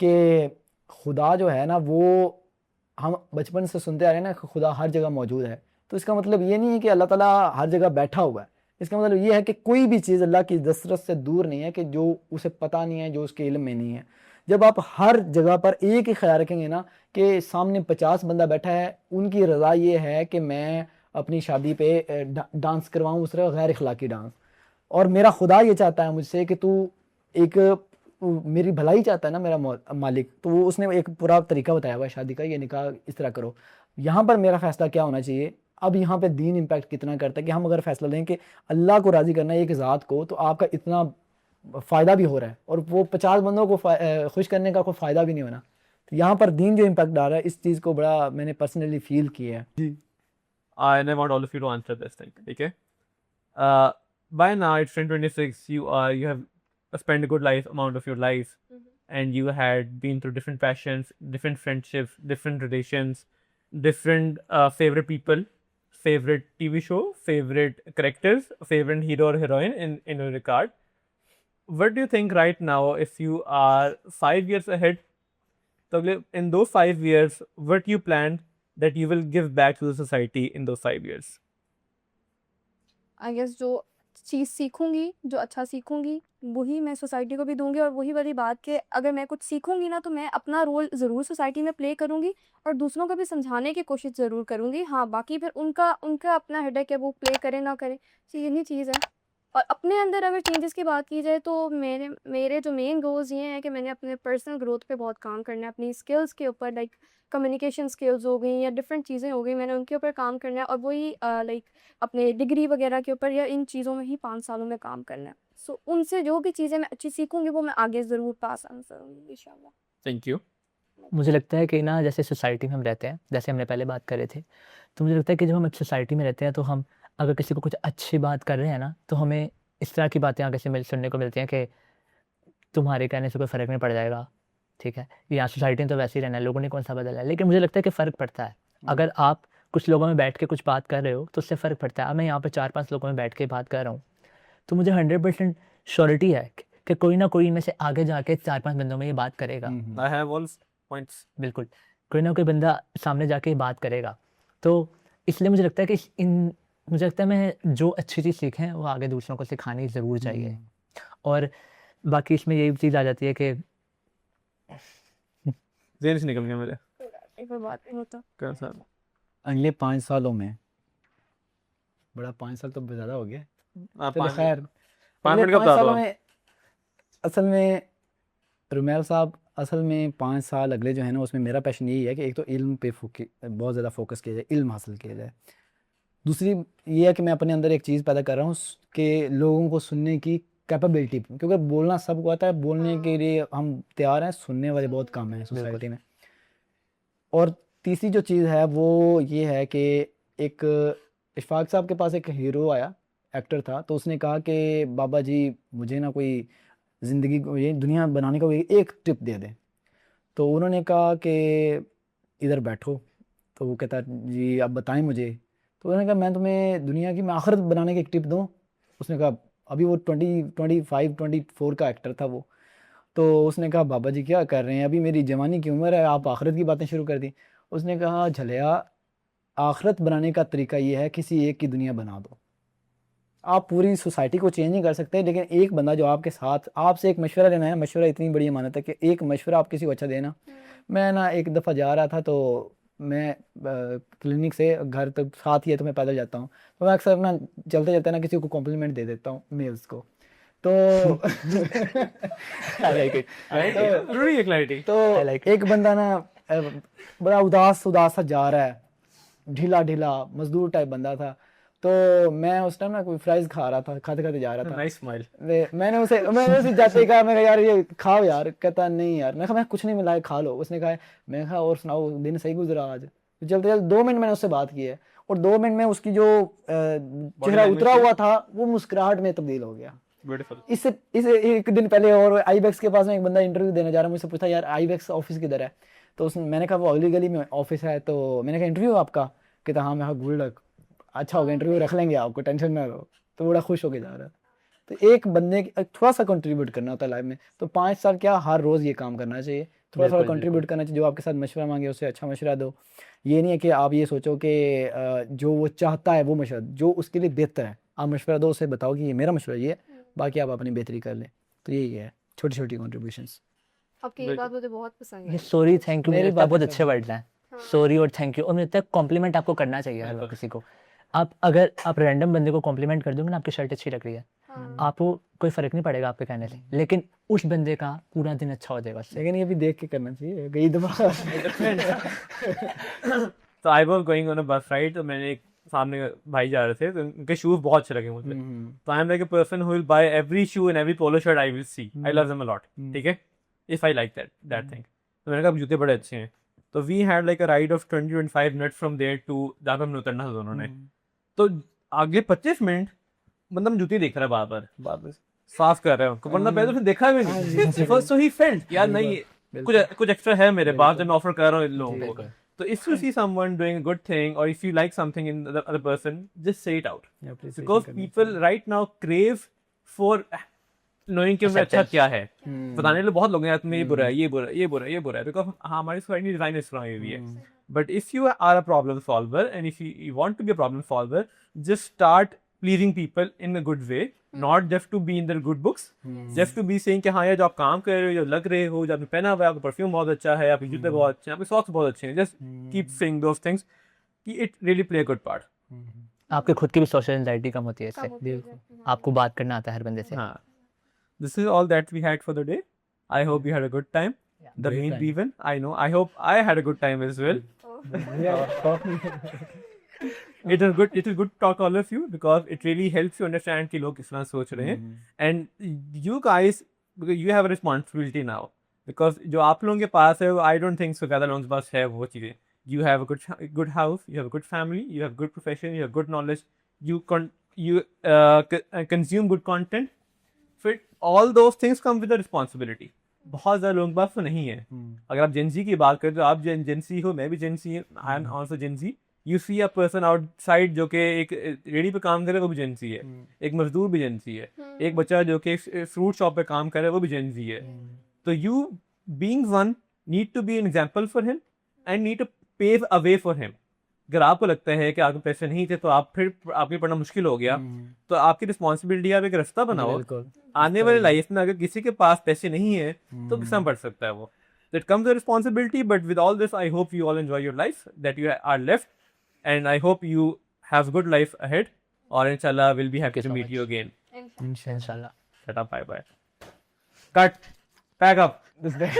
कि खुदा जो है ना, वो हम बचपन से सुनते आ रहे हैं ना कि खुदा हर जगह मौजूद है। तो इसका मतलब ये नहीं है कि अल्लाह ताला हर जगह बैठा हुआ है। इसका मतलब ये है कि कोई भी चीज़ अल्लाह की दस्तरस से दूर नहीं है, कि जो उसे पता नहीं है, जो उसके इल्म में नहीं है। जब आप हर जगह पर एक ही ख्याल रखेंगे ना कि सामने 50 बंदा बैठा है, उनकी रज़ा ये है कि मैं अपनी शादी पे डांस करवाऊँ, उस तरह गैर अखलाकी डांस, और मेरा खुदा ये चाहता है मुझसे कि तू एक मेरी भलाई चाहता है ना मेरा मालिक, तो वो उसने एक पूरा तरीका बताया हुआ है शादी का, ये निकाह इस तरह करो। यहाँ पर मेरा फ़ैसला क्या होना चाहिए? अब यहाँ पे दीन इम्पैक्ट कितना करता है कि हम अगर फ़ैसला लें कि अल्लाह को राज़ी करना है एक ज़ात को, तो आपका इतना फ़ायदा भी हो रहा है, और वो 50 बंदों को खुश करने का कोई फ़ायदा भी नहीं होना। तो यहाँ पर दीन जो इम्पैक्ट डाल रहा है, इस चीज़ को बड़ा मैंने पर्सनली फ़ील किया है। And I want all of you to answer this thing. Okay. By now it's 2026. You have spent a good amount of your life, and you had been through different passions, different friendships, different relations, different favorite people, favorite TV show, favorite characters, favorite hero or heroine in your regard. What do you think right now, if you are 5 years ahead? So in those 5 years, what you plan that you will give back to the society in those 5 years? I guess जो चीज़ सीखूंगी, जो अच्छा सीखूंगी, वही मैं society को भी दूंगी। और वही वाली बात कि अगर मैं कुछ सीखूंगी ना, तो मैं अपना रोल ज़रूर सोसाइटी में प्ले करूंगी, और दूसरों को भी समझाने की कोशिश ज़रूर करूंगी। हाँ, बाकी फिर उनका उनका अपना हेडेक है, वो प्ले करें ना करें, तो यही चीज़ है। और अपने अंदर अगर चेंजेस की बात की जाए, तो मेरे मेरे जो मेन गोल्स ये हैं कि मैंने अपने पर्सनल ग्रोथ पे बहुत काम करना है, अपनी स्किल्स के ऊपर, लाइक कम्युनिकेशन स्किल्स हो गई या डिफरेंट चीज़ें हो गई, मैंने उनके ऊपर काम करना है। और वही लाइक अपने डिग्री वगैरह के ऊपर या इन चीज़ों में ही 5 सालों में काम करना है। सो उनसे जो भी चीज़ें मैं अच्छी सीखूंगी, वो मैं आगे ज़रूर पास ऑन करूँगी इंशाल्लाह। Thank you. मुझे लगता है कि ना, जैसे सोसाइटी में हम रहते हैं, जैसे हमने पहले बात कर रहे थे, तो मुझे लगता है कि जब हम एक सोसाइटी में रहते हैं, तो हम अगर किसी को कुछ अच्छी बात कर रहे हैं ना, तो हमें इस तरह की बातें आगे से सुनने को मिलती हैं कि तुम्हारे कहने से कोई फ़र्क नहीं पड़ जाएगा, ठीक है, यहाँ सोसाइटी में तो वैसे ही रहना है, लोगों ने कौन सा बदला है। लेकिन मुझे लगता है कि फ़र्क पड़ता है। अगर आप कुछ लोगों में बैठ के कुछ बात कर रहे हो, तो उससे फ़र्क पड़ता है। अब मैं यहाँ पे 4-5 लोगों में बैठ के बात कर रहा हूँ, तो मुझे 100% श्योरिटी है कि कोई ना कोई इनमें से आगे जाके 4-5 बंदों में ये बात करेगा। I have all points. बिल्कुल, कोई ना कोई बंदा सामने जाके बात करेगा। तो इसलिए मुझे लगता है कि मुझे लगता है मैं जो अच्छी चीज़ सीखें, वो आगे दूसरों को सिखानी ज़रूर चाहिए। और बाकी इसमें यही चीज़ आ जाती है कि जेन से निकल गया मेरे। एक बार बात नहीं होता। कौन सा? अगले 5 सालों में, बड़ा 5 साल तो ज़्यादा हो गया। चलो खैर, 5 मिनट का अगले 5 बता सालों दो। में असल में रुमैल साहब, असल में 5 साल अगले जो है ना, उसमें मेरा पैशन यही है कि एक तो इल्म पे बहुत ज़्यादा फोकस किया जाए, इल्म हासिल किया जाए। दूसरी ये है कि मैं अपने अंदर एक चीज़ पैदा कर रहा हूँ कि लोगों को सुनने की कैपेबिलिटी, क्योंकि बोलना सबको आता है, बोलने के लिए हम तैयार हैं, सुनने वाले बहुत कम हैं सोसाइटी में। और तीसरी जो चीज़ है वो ये है कि एक इशफाक साहब के पास एक हीरो आया, एक्टर था, तो उसने कहा कि बाबा जी मुझे ना कोई ज़िंदगी को, ये दुनिया बनाने का कोई एक टिप दे दें। तो उन्होंने कहा कि इधर बैठो। तो वो कहता जी आप बताएं मुझे। तो उन्होंने कहा मैं तुम्हें दुनिया की मैं आखिरत बनाने की एक टिप दूँ। उसने कहा, अभी वो 25-24 का एक्टर था वो। तो उसने कहा बाबा जी क्या कर रहे हैं, अभी मेरी जवानी की उम्र है, आप आखिरत की बातें शुरू कर दी। उसने कहा झलिया, आखिरत बनाने का तरीका ये है किसी एक की दुनिया बना दो। आप पूरी सोसाइटी को चेंज नहीं कर सकते, लेकिन एक बंदा जो आपके साथ, आपसे एक मशवरा लेना है, मशवरा इतनी बड़ी अमानत है कि एक मशवरा आप किसी को अच्छा देना। मैं ना एक दफ़ा जा रहा था, तो मैं क्लिनिक से घर तक साथ ही है तो मैं पैदल जाता हूँ, तो मैं अक्सर अपना चलते चलते ना किसी को कॉम्प्लीमेंट दे देता हूँ मेल्स को, तो I like it. जरूरी है क्लैरिटी। तो एक बंदा ना बड़ा उदास उदास सा जा रहा है, ढीला ढीला मजदूर टाइप बंदा था, तो मैं उस टाइम ना कोई फ्राइज खा रहा था, खाते खाते जा रहा था। Nice smile. मैंने उसे जाते ही कहा, मैं कहा यार ये खाओ यार, कहता नहीं यार, मैं कहा मैं कुछ नहीं मिला है खा लो, उसने कहा, मैं कहा और सुनाओ दिन सही गुजरा आज, तो चलते चलते 2 मिनट मैंने उससे बात की है, और 2 मिनट में उसकी जो चेहरा उतरा हुआ था वो मुस्कुराहट में तब्दील हो गया। ब्यूटीफुल। इसे एक दिन पहले और आईबेक्स के पास में एक बंदा इंटरव्यू देने जा रहा है, मुझसे पूछा यार आईबेक्स ऑफिस किधर है, तो उसने मैंने कहा वो अगली गली में ऑफिस है, तो मैंने कहा इंटरव्यू आपका, कहता हाँ, मैं गुड लक, अच्छा हो गया इंटरव्यू रख लेंगे आपको, टेंशन ना लो, तो बड़ा खुश होके जा रहा है। तो एक बंदे थोड़ा सा कंट्रीब्यूट करना होता है लाइफ में, तो 5 साल क्या हर रोज़ ये काम करना चाहिए, थोड़ा थोड़ा कंट्रीब्यूट करना चाहिए, जो आपके साथ मशवरा मांगे उससे अच्छा मशवरा दो, ये नहीं है कि आप ये सोचो कि जो वो चाहता है वो मशवरा, जो उसके लिए बेहतर है आप मशवरा दो, उसे बताओ कि ये मेरा मशवरा ये है, बाकी आप अपनी बेहतरी कर लें, तो यही है छोटी छोटी कॉन्ट्रीब्यूशंस। आपकी ये बात मुझे बहुत पसंद ये है। सॉरी थैंक यू मेरी मेरे लगता है बात बहुत है अच्छे वर्ड हैं, सॉरी और थैंक यू, और मुझे लगता है कॉम्प्लीमेंट आपको करना चाहिए हर किसी को। आप अगर आप रैंडम बंदे को कॉम्प्लीमेंट कर दोगे ना, आपकी शर्ट अच्छी लग रही है, आपको कोई फर्क नहीं पड़ेगा आपके कहने से, लेकिन उस बंदे का पूरा दिन अच्छा हो जाएगा उससे। लेकिन ये भी देख के करना चाहिए कई दफ़ा। तो I was going on a बस राइड, तो मैंने एक सामने भाई जा रहे थे, तो उनके शूज बहुत अच्छे लगे मुझे, तो I am like a person who will buy every shoe and every polo shirt I will see, I love them a lot, ठीक है, if I like that thing. तो मैंने कहा जूते बड़े अच्छे हैं, तो we had like a ride of 20-25 minutes from there to जहाँ पे हमने उतरना था दोनों ने, तो अगले 25 मिनट मतलब हम जूते देख रहा है बार साफ कर रहे हैं उनको, वरना पहले तो उसने देखा भी नहीं, फर्स्ट सो ही फेल्ट यार नहीं कुछ एक्स्ट्रा है मेरे पास जो मैं ऑफर कर रहा हूँ इन लोगों को। तो if you see someone doing a good thing और if you like something in the other person, just say it out, because people right now crave for knowing कि उनमें अच्छा क्या है, बताने के लिए बहुत लोग हैं तुम्हें ये बुरा है, ये बुरा है, ये बुरा है, ये बुरा है, बिकॉज हमारी सोसाइटी डिजाइन इस तरह हुई है। But if you are a problem solver and if you want to be a problem solver, just start pleasing people in a good way, not just to be in their good books, just to be saying कि हाँ यार जो आप काम कर रहे हो, जो लग रहे हो, जो आपने पहना हुआ है, आपका परफ्यूम बहुत अच्छा है, आपके जूते बहुत अच्छे हैं, आपके सॉक्स बहुत अच्छे हैं, just keep saying those things, कि it really play a good part। आपके खुद की भी सोशल एंजाइटी कम होती है इससे, कम होती है। आपको बात करना आता है हर बंदे से। हाँ, this is all that we had for the day. I hope you had a good time. The great main time. even, I know, I hope I had a good time as well. It is good to talk to all of you because it really helps you understand कि लोग किस तरह सोच रहे हैं, and you guys, because you have a responsibility now, because जो आप लोगों के पास है I don't think so ज़्यादा लोगों के पास है वो चीज़ें। You have a good house, you have a good family, you have good profession, you have good knowledge, you consume good content, फिर all those things come with a responsibility। बहुत ज़्यादा लोगों के पास तो नहीं है। अगर आप जेंजी की बात करें तो आप जेंसी हो, मैं भी जेंसी हूँ, I am also Gen Z. You see a person outside जो कि एक रेडी पे काम करे वो भी जेंसी है, एक मजदूर भी जेंसी है, एक बच्चा जो कि फ्रूट शॉप पे काम करे वो भी जेंसी है। तो you being one need to be an example for him and need to pave a way for him. अगर आपको लगता है कि आपके पैसे नहीं थे तो आप फिर आपके पढ़ना मुश्किल हो गया, तो आपकी रिस्पॉन्सिबिलिटी आप एक रास्ता बनाओ। आने वाली लाइफ में अगर किसी के पास पैसे नहीं है तो किस तरह पढ़ सकता है वो। That comes the responsibility, but with all this, I hope you all enjoy your life that you are left, and I hope you have good life ahead. Or inshallah, we'll be happy to meet you again. इंशाल्लाह। Shut up, bye bye. Cut. Pack up. This guy